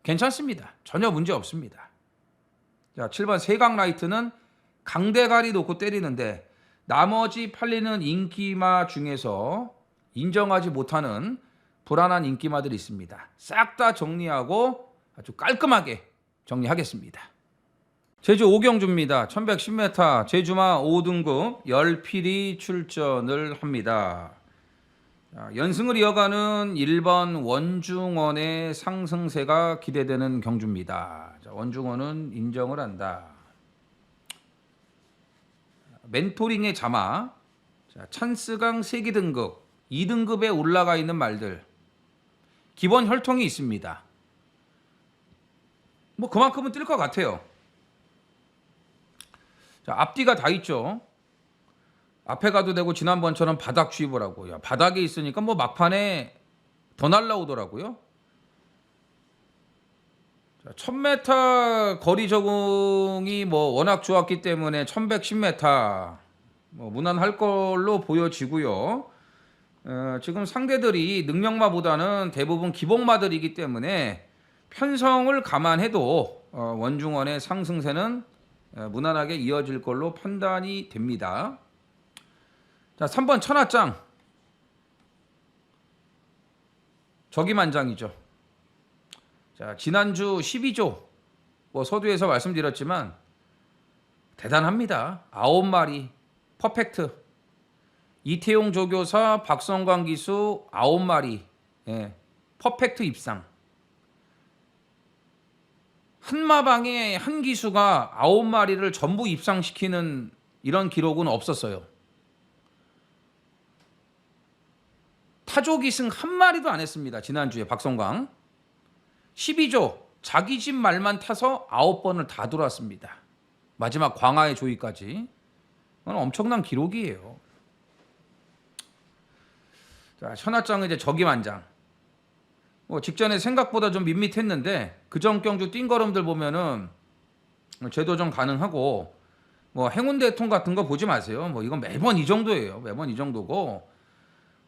괜찮습니다. 전혀 문제 없습니다. 자, 7번 세강 라이트는 강대가리 놓고 때리는데 나머지 팔리는 인기마 중에서 인정하지 못하는 불안한 인기마들이 있습니다. 싹 다 정리하고 아주 깔끔하게 정리하겠습니다. 제주 5경주입니다. 1110m 제주마 5등급 10필이 출전을 합니다. 자, 연승을 이어가는 1번 원중원의 상승세가 기대되는 경주입니다. 자, 원중원은 인정을 한다. 멘토링의 자마, 자, 찬스강 세기 등급 2등급에 올라가 있는 말들 기본 혈통이 있습니다. 뭐 그만큼은 뛸 것 같아요. 자, 앞뒤가 다 있죠. 앞에 가도 되고 지난번처럼 바닥 주입을 하고, 야, 바닥에 있으니까 뭐 막판에 더 날라오더라고요. 자, 1000m 거리 적응이 뭐 워낙 좋았기 때문에 1110m 뭐 무난할 걸로 보여지고요. 지금 상대들이 능력마보다는 대부분 기복마들이기 때문에 편성을 감안해도 원중원의 상승세는 무난하게 이어질 걸로 판단이 됩니다. 자, 3번 천하장 저기만장이죠. 자, 지난주 12조 뭐 서두에서 말씀드렸지만 대단합니다. 9마리 퍼펙트. 이태용 조교사 박성광 기수 9마리 퍼펙트 입상. 한 마방에 한 기수가 9마리를 전부 입상시키는 이런 기록은 없었어요. 타조 기승 한 마리도 안 했습니다. 지난주에 박성광 12조 자기 집 말만 타서 9번을 다 돌았습니다. 마지막 광화의 조이까지. 이건 엄청난 기록이에요. 자, 천하장은 이제 저기만장. 뭐 직전에 생각보다 좀 밋밋했는데 그전 경주 뛴 걸음들 보면은 재도전 가능하고, 뭐 행운 대통 같은 거 보지 마세요. 뭐 이건 매번 이 정도예요. 매번 이 정도고,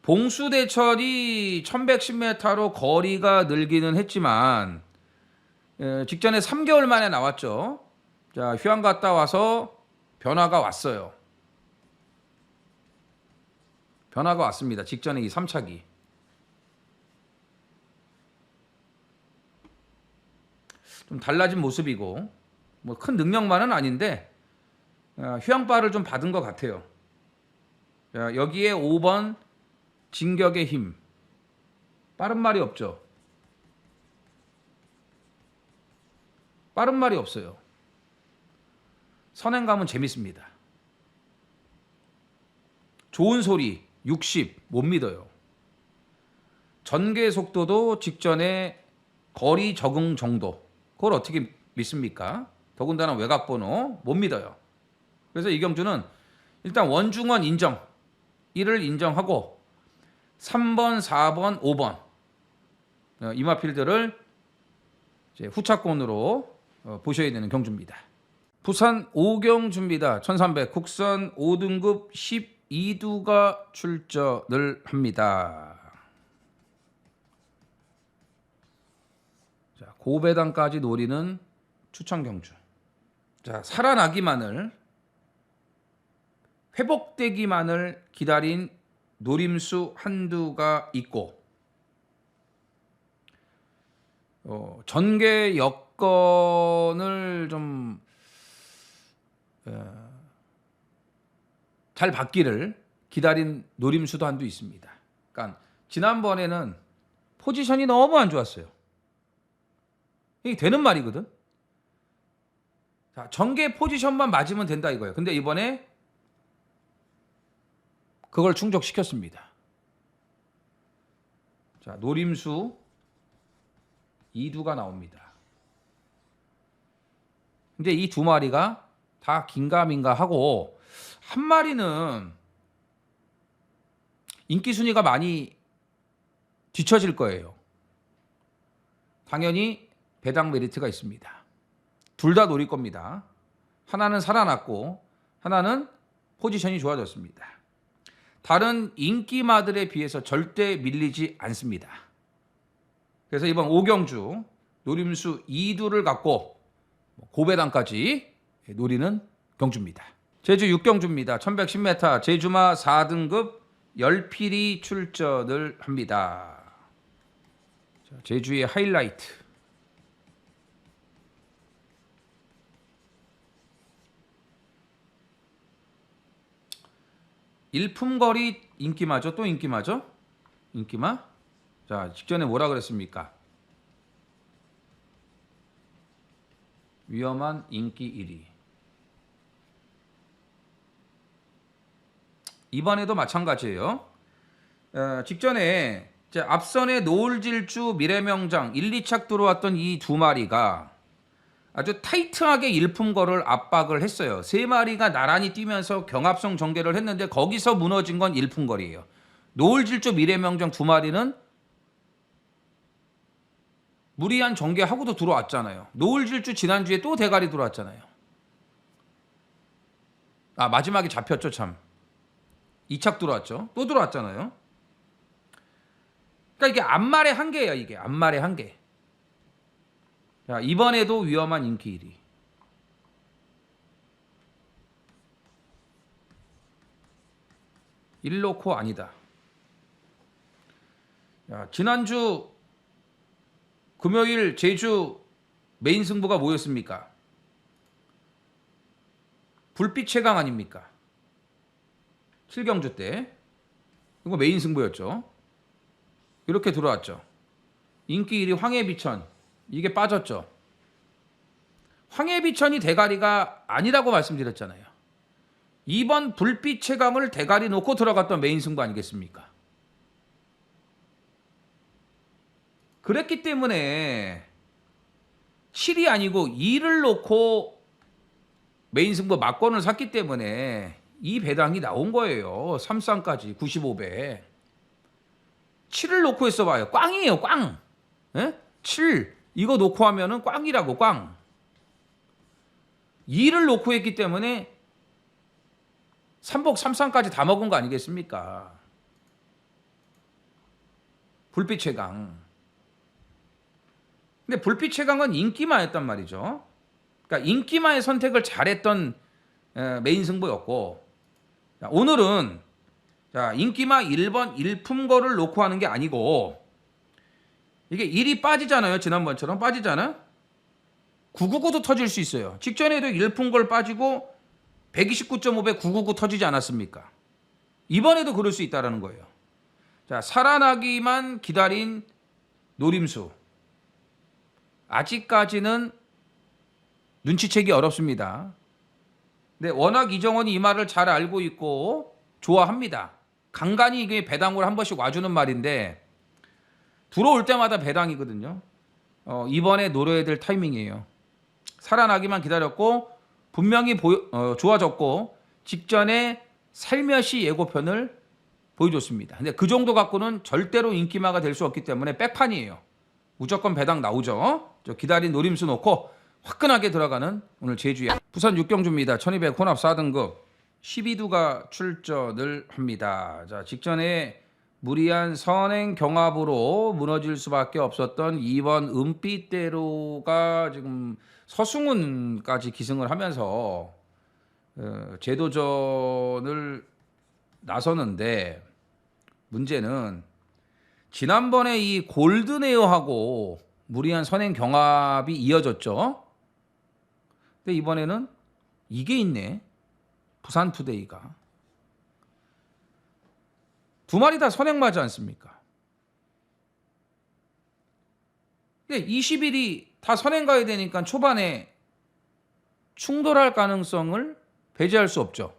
봉수대철이 1110m로 거리가 늘기는 했지만 직전에 3개월 만에 나왔죠. 자, 휴양 갔다 와서 변화가 왔어요. 변화가 왔습니다. 직전에 이 3차기. 좀 달라진 모습이고, 뭐 큰 능력만은 아닌데 휴양바를 좀 받은 것 같아요. 자, 여기에 5번 진격의 힘. 빠른 말이 없죠. 빠른 말이 없어요. 선행감은 재밌습니다. 좋은 소리 60 못 믿어요. 전개 속도도 직전에 거리 적응 정도. 그걸 어떻게 믿습니까? 더군다나 외곽 번호 못 믿어요. 그래서 이 경주는 일단 원중원 인정. 이를 인정하고 3번, 4번, 5번 이마필드를 이제 후차권으로 보셔야 되는 경주입니다. 부산 5경주입니다. 1300 국선 5등급 12두가 출전을 합니다. 자, 고배당까지 노리는 추천 경주. 자, 살아나기만을, 회복되기만을 기다린 노림수 한두가 있고, 전개 여건을 좀 잘 받기를 기다린 노림수도 한두 있습니다. 그러니까 지난번에는 포지션이 너무 안 좋았어요. 이게 되는 말이거든. 자, 전개 포지션만 맞으면 된다 이거예요. 근데 이번에 그걸 충족시켰습니다. 자, 노림수 2두가 나옵니다. 근데 이 두 마리가 다 긴가민가 하고, 한 마리는 인기 순위가 많이 뒤처질 거예요. 당연히 배당 메리트가 있습니다. 둘 다 노릴 겁니다. 하나는 살아났고 하나는 포지션이 좋아졌습니다. 다른 인기마들에 비해서 절대 밀리지 않습니다. 그래서 이번 5경주 노림수 2두를 갖고 고배당까지 노리는 경주입니다. 제주 6경주입니다. 1110m 제주마 4등급 열필이 출전을 합니다. 자, 제주의 하이라이트. 일품거리 인기마죠? 또 인기마죠? 인기마? 자, 직전에 뭐라 그랬습니까? 위험한 인기 1위. 이번에도 마찬가지예요. 직전에 이제 앞선에 노을질주 미래명장 1, 2착 들어왔던 이 두 마리가 아주 타이트하게 일품거를 압박을 했어요. 세 마리가 나란히 뛰면서 경합성 전개를 했는데 거기서 무너진 건 일품거리예요. 노을질주 미래명장 두 마리는 무리한 전개하고도 들어왔잖아요. 노을질주 지난주에 또 대가리 들어왔잖아요. 아, 마지막에 잡혔죠, 참. 2착 들어왔죠. 또 들어왔잖아요. 그러니까 이게 앞말의 한계예요, 이게. 앞말의 한계. 자, 이번에도 위험한 인기 1위. 일로코 아니다. 자, 지난주 금요일 제주 메인 승부가 뭐였습니까? 불빛 최강 아닙니까? 7경주 때. 이거 메인 승부였죠. 이렇게 들어왔죠. 인기 1위 황해비천. 이게 빠졌죠. 황해비천이 대가리가 아니라고 말씀드렸잖아요. 이번 불빛 최강을 대가리 놓고 들어갔던 메인 승부 아니겠습니까? 그랬기 때문에 7이 아니고 2를 놓고 메인 승부 막권을 샀기 때문에 이 배당이 나온 거예요. 3쌍까지 95배. 7을 놓고 했어 봐요. 꽝이에요, 꽝. 에? 7 이거 놓고 하면은 꽝이라고, 꽝. 2를 놓고 했기 때문에 3복 3쌍까지 다 먹은 거 아니겠습니까? 불빛 최강. 근데 불빛 최강은 인기마였단 말이죠. 그러니까 인기마의 선택을 잘했던 메인 승부였고, 자, 오늘은 자, 인기마 1번 일품거를 놓고 하는 게 아니고 이게 1이 빠지잖아요. 지난번처럼 빠지잖아. 999도 터질 수 있어요. 직전에도 일품걸 빠지고 129.5배 999 터지지 않았습니까? 이번에도 그럴 수 있다는 거예요. 자, 살아나기만 기다린 노림수. 아직까지는 눈치채기 어렵습니다. 근데 워낙 이정원이 이 말을 잘 알고 있고 좋아합니다. 간간히 이게 배당으로 한 번씩 와주는 말인데 들어올 때마다 배당이거든요. 이번에 노려야 될 타이밍이에요. 살아나기만 기다렸고 분명히 좋아졌고 직전에 살며시 예고편을 보여줬습니다. 근데 그 정도 갖고는 절대로 인기마가 될 수 없기 때문에 백판이에요. 무조건 배당 나오죠. 저 기다린 노림수 놓고 화끈하게 들어가는 오늘 제주야. 부산 6경주입니다. 1200 혼합 4등급 12두가 출전을 합니다. 자, 직전에 무리한 선행 경합으로 무너질 수밖에 없었던 2번 은빛대로가 지금 서승훈까지 기승을 하면서 재도전을 나서는데 문제는 지난번에 이 골든에어하고 무리한 선행 경합이 이어졌죠. 근데 이번에는 이게 있네. 부산투데이가. 두 마리 다 선행 맞지 않습니까? 근데 20일이 다 선행 가야 되니까 초반에 충돌할 가능성을 배제할 수 없죠.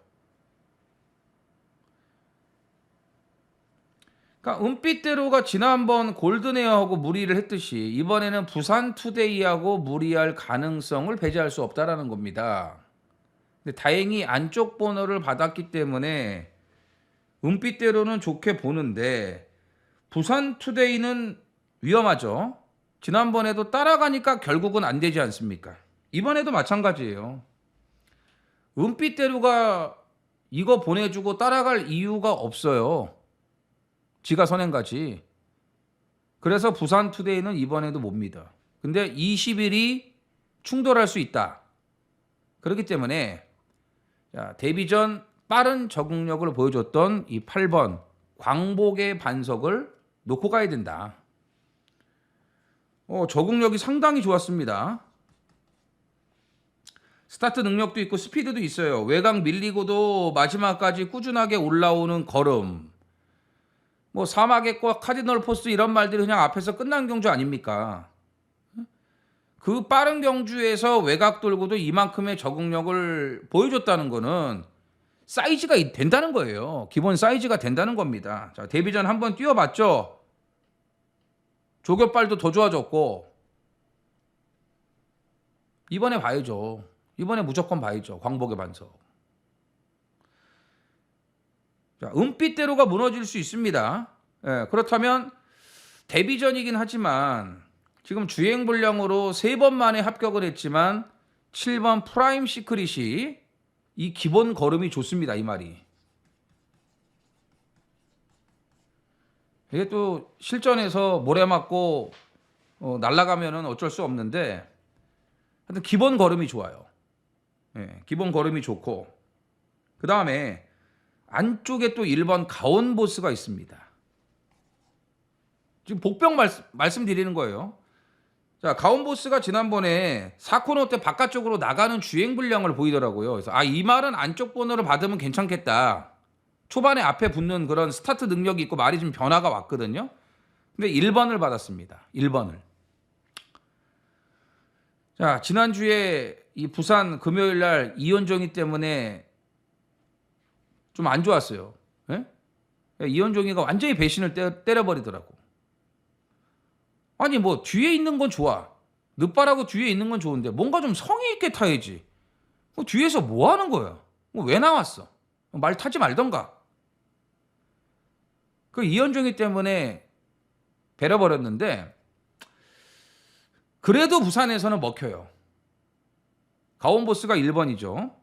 그러니까 은빛대로가 지난번 골든에어하고 무리를 했듯이 이번에는 부산투데이하고 무리할 가능성을 배제할 수 없다라는 겁니다. 근데 다행히 안쪽 번호를 받았기 때문에 은빛대로는 좋게 보는데 부산투데이는 위험하죠. 지난번에도 따라가니까 결국은 안 되지 않습니까? 이번에도 마찬가지예요. 은빛대로가 이거 보내주고 따라갈 이유가 없어요. 지가 선행가지. 그래서 부산투데이는 이번에도 못 믿어. 근데 20일이 충돌할 수 있다. 그렇기 때문에 자, 데뷔전 빠른 적응력을 보여줬던 이 8번 광복의 반석을 놓고 가야 된다. 적응력이 상당히 좋았습니다. 스타트 능력도 있고 스피드도 있어요. 외곽 밀리고도 마지막까지 꾸준하게 올라오는 걸음. 뭐 사막의 꽃, 카디널 포스트 이런 말들이 그냥 앞에서 끝난 경주 아닙니까? 그 빠른 경주에서 외곽 돌고도 이만큼의 적응력을 보여줬다는 거는 사이즈가 된다는 거예요. 기본 사이즈가 된다는 겁니다. 자, 데뷔전 한번 뛰어봤죠. 조교빨도 더 좋아졌고 이번에 봐야죠. 이번에 무조건 봐야죠. 광복의 반석. 자, 은빛대로가 무너질 수 있습니다. 예, 그렇다면 데뷔전이긴 하지만 지금 주행 분량으로 3번 만에 합격을 했지만 7번 프라임 시크릿이 이 기본 걸음이 좋습니다. 이 말이. 이게 또 실전에서 모래 맞고 날아가면은 어쩔 수 없는데 하여튼 기본 걸음이 좋아요. 예, 기본 걸음이 좋고 그 다음에 안쪽에 또 1번 가온 보스가 있습니다. 지금 복병 말씀드리는 거예요. 자, 가온 보스가 지난번에 4코너 때 바깥쪽으로 나가는 주행 분량을 보이더라고요. 그래서 이 말은 안쪽 번호를 받으면 괜찮겠다. 초반에 앞에 붙는 그런 스타트 능력이 있고 말이 좀 변화가 왔거든요. 근데 1번을 받았습니다. 1번을. 자, 지난주에 이 부산 금요일 날 이현종이 때문에 좀 안 좋았어요. 예? 이현종이가 완전히 배신을 때려버리더라고. 아니 뭐 뒤에 있는 건 좋아. 늦바라고 뒤에 있는 건 좋은데 뭔가 좀 성의 있게 타야지. 뒤에서 뭐 하는 거야? 왜 나왔어? 말 타지 말던가. 그 이현종이 때문에 배려버렸는데 그래도 부산에서는 먹혀요. 가온보스가 1번이죠.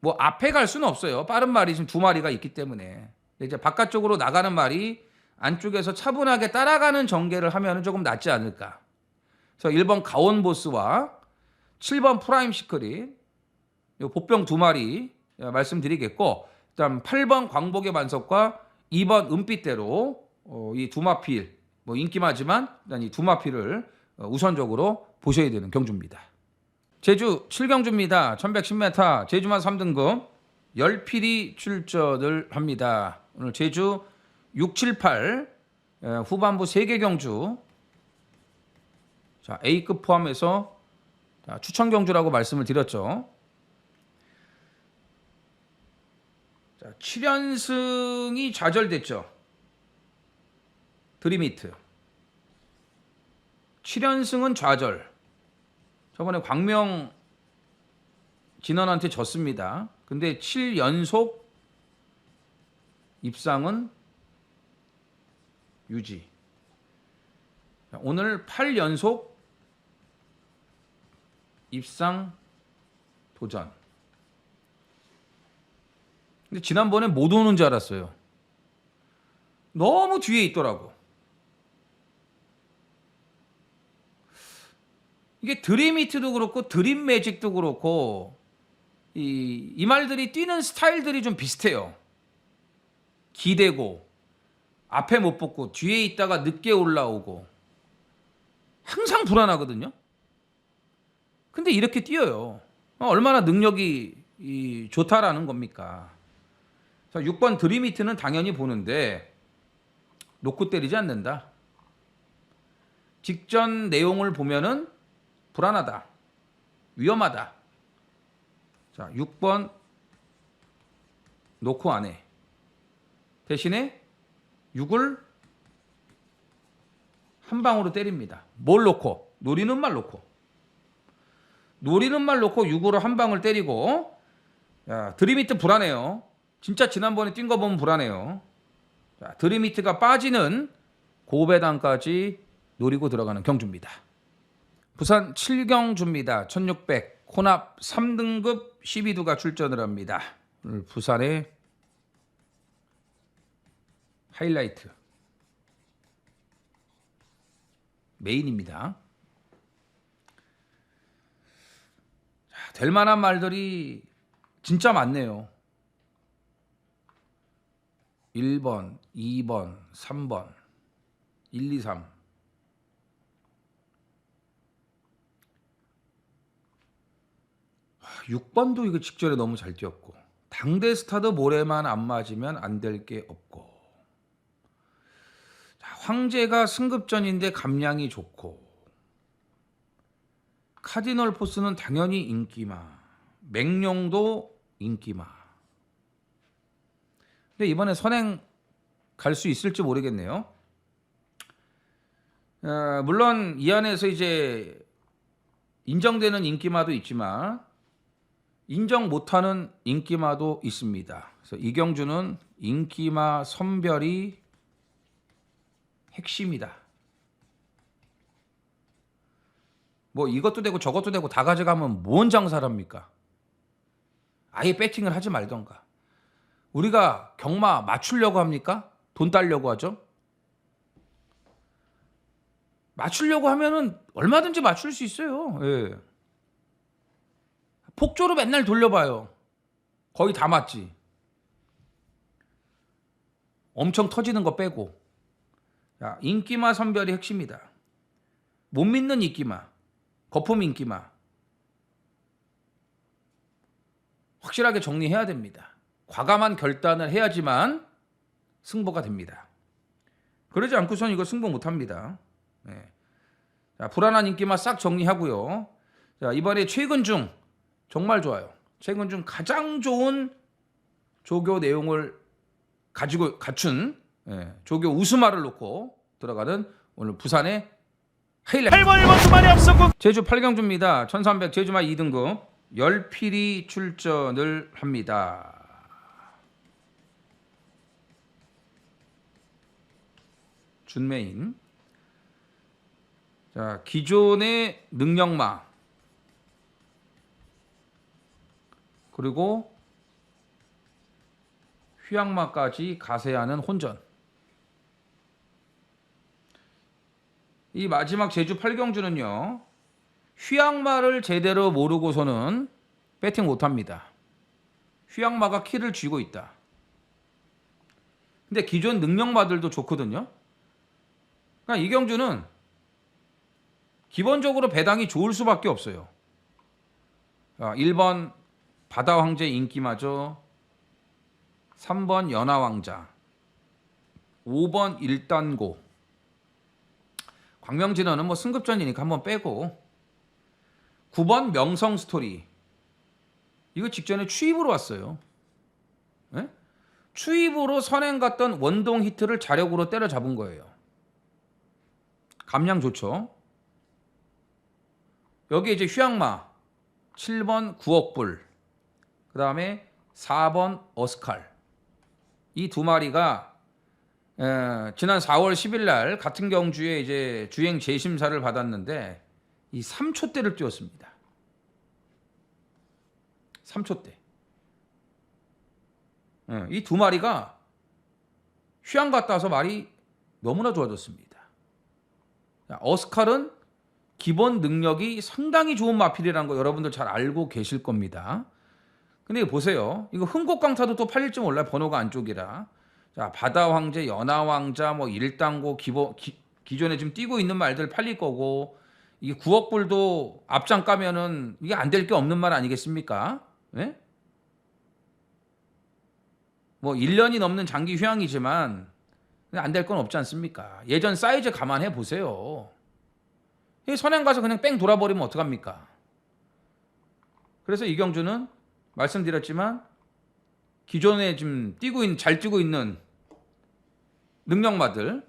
뭐 앞에 갈 수는 없어요. 빠른 말이 지금 2마리가 있기 때문에. 이제 바깥쪽으로 나가는 말이 안쪽에서 차분하게 따라가는 전개를 하면 조금 낫지 않을까. 그래서 1번 가온보스와 7번 프라임 시크릿 요 보병 2마리 말씀드리겠고 그다음 8번 광복의 반석과 2번 은빛대로 이 두마필 뭐 인기마지만 일단 이 두마필을 우선적으로 보셔야 되는 경주입니다. 제주 7경주입니다. 1110m 제주만 3등급 10필이 출전을 합니다. 오늘 제주 6, 7, 8 후반부 3개 경주 자, A급 포함해서 추천 경주라고 말씀을 드렸죠. 자, 7연승이 좌절됐죠. 드림히트 7연승은 좌절. 저번에 광명 진원한테 졌습니다. 근데 7연속 입상은 유지. 오늘 8연속 입상 도전. 근데 지난번에 못 오는 줄 알았어요. 너무 뒤에 있더라고. 이게 드림히트도 그렇고 드림 매직도 그렇고 이 말들이 뛰는 스타일들이 좀 비슷해요. 기대고 앞에 못 붙고 뒤에 있다가 늦게 올라오고 항상 불안하거든요. 근데 이렇게 뛰어요. 얼마나 능력이 좋다라는 겁니까? 자, 6번 드림히트는 당연히 보는데 놓고 때리지 않는다. 직전 내용을 보면은 불안하다. 위험하다. 자, 6번 놓고 안 해. 대신에 6을 한 방으로 때립니다. 뭘 놓고? 노리는 말 놓고. 노리는 말 놓고 6으로 한 방을 때리고 자, 드림히트 불안해요. 진짜 지난번에 뛴 거 보면 불안해요. 자, 드림히트가 빠지는 고배당까지 노리고 들어가는 경주입니다. 부산 7경주입니다. 1600 혼합 3등급 12두가 출전을 합니다. 오늘 부산에 하이라이트 메인입니다. 자, 될 만한 말들이 진짜 많네요. 1번, 2번, 3번, 1, 2, 3. 아, 6번도 이거 직전에 너무 잘 뛰었고, 당대 스타도 모래만 안 맞으면 안 될 게 없고, 자, 황제가 승급전인데 감량이 좋고, 카디널 포스는 당연히 인기마, 맹룡도 인기마. 근데 이번에 선행 갈 수 있을지 모르겠네요. 물론 이 안에서 이제 인정되는 인기마도 있지만 인정 못하는 인기마도 있습니다. 그래서 이경주는 인기마 선별이 핵심이다. 뭐 이것도 되고 저것도 되고 다 가져가면 뭔 장사를 합니까? 아예 배팅을 하지 말던가. 우리가 경마 맞추려고 합니까? 돈 따려고 하죠? 맞추려고 하면은 얼마든지 맞출 수 있어요. 예. 폭조로 맨날 돌려봐요. 거의 다 맞지. 엄청 터지는 거 빼고. 자, 인기마 선별이 핵심이다. 못 믿는 인기마, 거품 인기마. 확실하게 정리해야 됩니다. 과감한 결단을 해야지만 승부가 됩니다. 그러지 않고선 이거 승부 못합니다. 네. 자, 불안한 인기만 싹 정리하고요. 자, 이번에 최근 중 정말 좋아요. 최근 중 가장 좋은 조교 내용을 가지고 갖춘 조교 우스마를 놓고 들어가는 오늘 부산의 하이라이트. 8번 1번 두 마리 앞서고 제주 8경주입니다. 1300 제주마 2등급 10필이 출전을 합니다. 준메인. 자, 기존의 능력마 그리고 휘양마까지 가세하는 혼전. 이 마지막 제주 8경주는요. 휘양마를 제대로 모르고서는 배팅 못합니다. 휘양마가 키를 쥐고 있다. 근데 기존 능력마들도 좋거든요. 그러니까 이 경주는 기본적으로 배당이 좋을 수밖에 없어요. 1번 바다왕제 인기마저, 3번 연하왕자, 5번 일단고. 광명진어는 뭐 승급전이니까 한번 빼고, 9번 명성스토리. 이거 직전에 추입으로 왔어요. 네? 추입으로 선행 갔던 원동 히트를 자력으로 때려잡은 거예요. 감량 좋죠. 여기 이제 휘양마 7번 9억 불, 그 다음에 4번 어스칼. 이 두 마리가 지난 4월 10일 날 같은 경주에 이제 주행 재심사를 받았는데 이 3초대를 뛰었습니다. 3초대. 이 두 마리가 휘양 갔다 와서 말이 너무나 좋아졌습니다. 어스칼은 기본 능력이 상당히 좋은 마필이라는 거 여러분들 잘 알고 계실 겁니다. 근데 보세요. 이거 흥곡강타도 또 팔릴지 몰라요. 번호가 안쪽이라. 자, 바다왕제, 연하왕자, 뭐 일당고 기존에 지금 뛰고 있는 말들 팔릴 거고, 이게 9억 불도 앞장 까면은 이게 안 될 게 없는 말 아니겠습니까? 네? 뭐 1년이 넘는 장기 휴양이지만 안 될 건 없지 않습니까? 예전 사이즈 감안해 보세요. 선행 가서 그냥 뺑 돌아버리면 어떡합니까? 그래서 이경주는 말씀드렸지만 기존에 지금 잘 뛰고 있는 능력마들,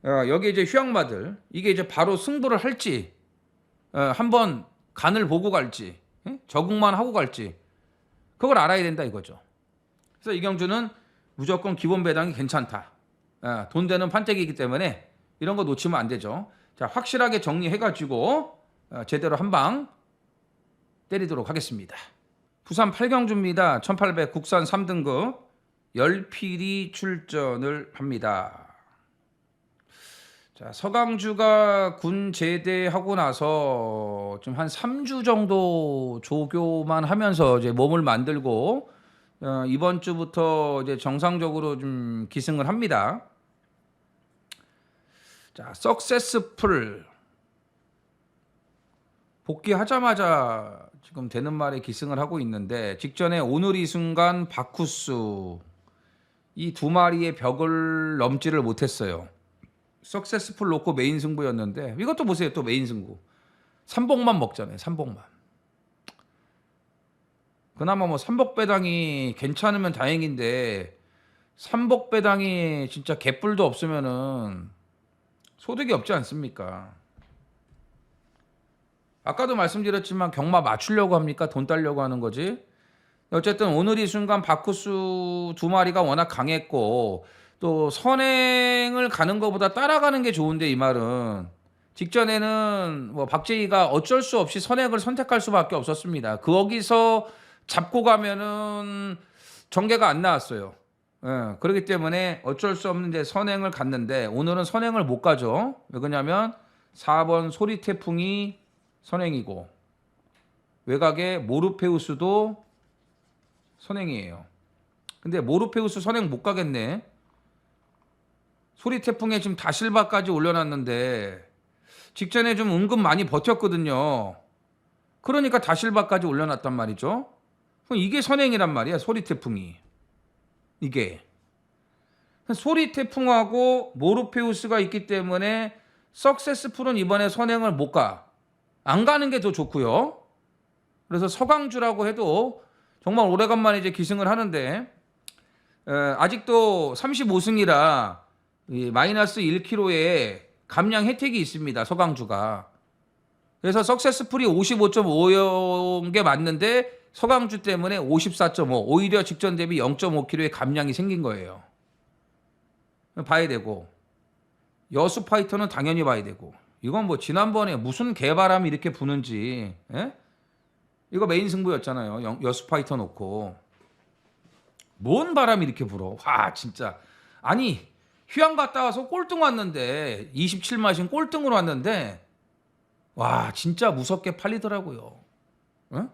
여기 이제 휴양마들, 이게 이제 바로 승부를 할지, 한번 간을 보고 갈지, 적응만 하고 갈지, 그걸 알아야 된다 이거죠. 그래서 이경주는 무조건 기본 배당이 괜찮다. 돈 되는 판때기이기 때문에 이런 거 놓치면 안 되죠. 자, 확실하게 정리해가지고 제대로 한 방 때리도록 하겠습니다. 부산 8경주입니다. 1800 국산 3등급 열필이 출전을 합니다. 자, 서강주가 군 제대하고 나서 좀 한 3주 정도 조교만 하면서 이제 몸을 만들고 이번 주부터 이제 정상적으로 좀 기승을 합니다. 자, 석세스풀 복귀하자마자 지금 되는 말에 기승을 하고 있는데 직전에 오늘 이 순간 바쿠스 이 두 마리의 벽을 넘지를 못했어요. 석세스풀 놓고 메인 승부였는데 이것도 보세요. 또 메인 승부. 삼복만 먹잖아요. 삼복만. 그나마 뭐 삼복배당이 괜찮으면 다행인데 삼복배당이 진짜 개뿔도 없으면은 소득이 없지 않습니까? 아까도 말씀드렸지만 경마 맞추려고 합니까? 돈 따려고 하는 거지? 어쨌든 오늘 이 순간 바쿠스 두 마리가 워낙 강했고 또 선행을 가는 것보다 따라가는 게 좋은데 이 말은 직전에는 뭐 박재희가 어쩔 수 없이 선행을 선택할 수밖에 없었습니다. 거기서 잡고 가면은 전개가 안 나왔어요. 예, 그렇기 때문에 어쩔 수 없는 이제 선행을 갔는데 오늘은 선행을 못 가죠. 왜 그러냐면 4번 소리태풍이 선행이고 외곽에 모르페우스도 선행이에요. 근데 모르페우스 선행 못 가겠네. 소리태풍에 지금 다실바까지 올려놨는데 직전에 좀 은근 많이 버텼거든요. 그러니까 다실바까지 올려놨단 말이죠. 그럼 이게 선행이란 말이야. 소리태풍이. 이게. 소리태풍하고 모르페우스가 있기 때문에 석세스풀은 이번에 선행을 못 가. 안 가는 게 더 좋고요. 그래서 서강주라고 해도 정말 오래간만에 이제 기승을 하는데 아직도 35승이라 마이너스 1kg의 감량 혜택이 있습니다. 서강주가. 그래서 석세스풀이 55.5인 게 맞는데 서강주 때문에 54.5 오히려 직전 대비 0.5kg의 감량이 생긴 거예요. 봐야 되고 여수 파이터는 당연히 봐야 되고 이건 뭐 지난번에 무슨 개바람이 이렇게 부는지 이거 메인 승부였잖아요. 여수 파이터 놓고 뭔 바람이 이렇게 불어. 와 진짜 아니 휴양 갔다 와서 꼴등 왔는데 27마신 꼴등으로 왔는데 와 진짜 무섭게 팔리더라고요. 응?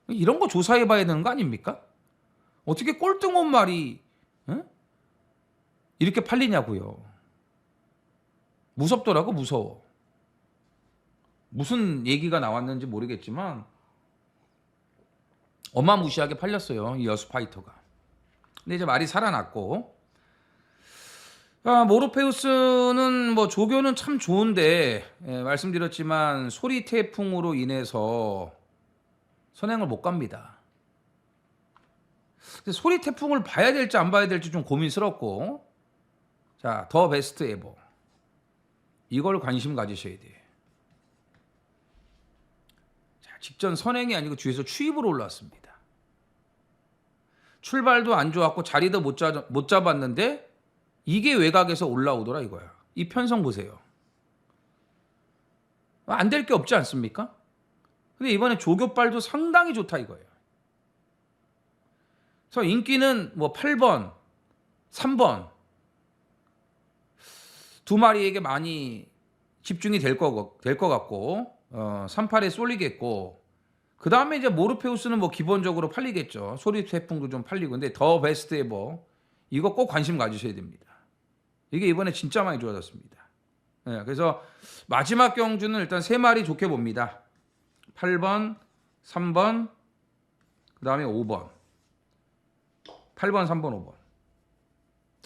이런 거 조사해 봐야 되는 거 아닙니까? 어떻게 꼴등 온 말이 이렇게 팔리냐고요. 무섭더라고. 무서워. 무슨 얘기가 나왔는지 모르겠지만 어마무시하게 팔렸어요. 이 여수 파이터가. 근데 이제 말이 살아났고 모르페우스는 뭐 조교는 참 좋은데 말씀드렸지만 소리 태풍으로 인해서 선행을 못 갑니다. 근데 소리 태풍을 봐야 될지 안 봐야 될지 좀 고민스럽고 자, 더 베스트 에버 이걸 관심 가지셔야 돼요. 자, 직전 선행이 아니고 뒤에서 추입으로 올라왔습니다. 출발도 안 좋았고 자리도 못 잡았는데 이게 외곽에서 올라오더라 이거야. 이 편성 보세요. 안 될 게 없지 않습니까? 근데 이번에 조교빨도 상당히 좋다 이거예요. 그래서 인기는 뭐 8번, 3번 두 마리에게 많이 집중이 될 것 같고 38에 쏠리겠고 그 다음에 이제 모르페우스는 뭐 기본적으로 팔리겠죠. 소리 태풍도 좀 팔리고 근데 더 베스트 에버 이거 꼭 관심 가지셔야 됩니다. 이게 이번에 진짜 많이 좋아졌습니다. 그래서 마지막 경주는 일단 세 마리 좋게 봅니다. 8번, 3번, 그 다음에 5번. 8번, 3번, 5번.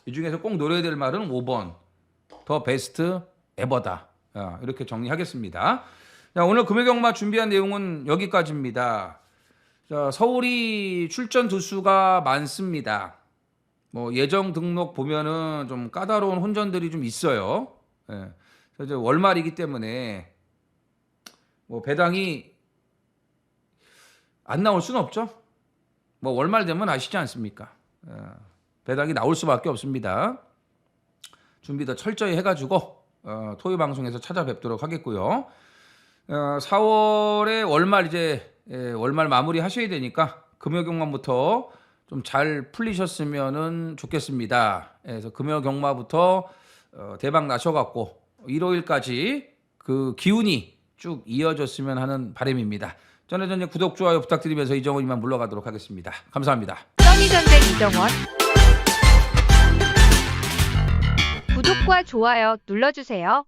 이 중에서 꼭 노려야 될 말은 5번. 더 베스트 에버다. 이렇게 정리하겠습니다. 자, 오늘 금요경마 준비한 내용은 여기까지입니다. 자, 서울이 출전 두수가 많습니다. 뭐 예정 등록 보면은 좀 까다로운 혼전들이 좀 있어요. 그래서 월말이기 때문에 뭐 배당이 안 나올 수는 없죠. 뭐 월말 되면 아시지 않습니까? 배당이 나올 수밖에 없습니다. 준비 더 철저히 해가지고 토요 방송에서 찾아뵙도록 하겠고요. 4월에 월말 이제 월말 마무리 하셔야 되니까 금요경만부터 좀 잘 풀리셨으면 좋겠습니다. 그래서 금요 경마부터 대박 나셔갖고 일요일까지 그 기운이 쭉 이어졌으면 하는 바람입니다. 전에 구독 좋아요 부탁드리면서 이정원 이만 물러가도록 하겠습니다. 감사합니다. 써니전쟁 이정원. 구독과 좋아요 눌러주세요.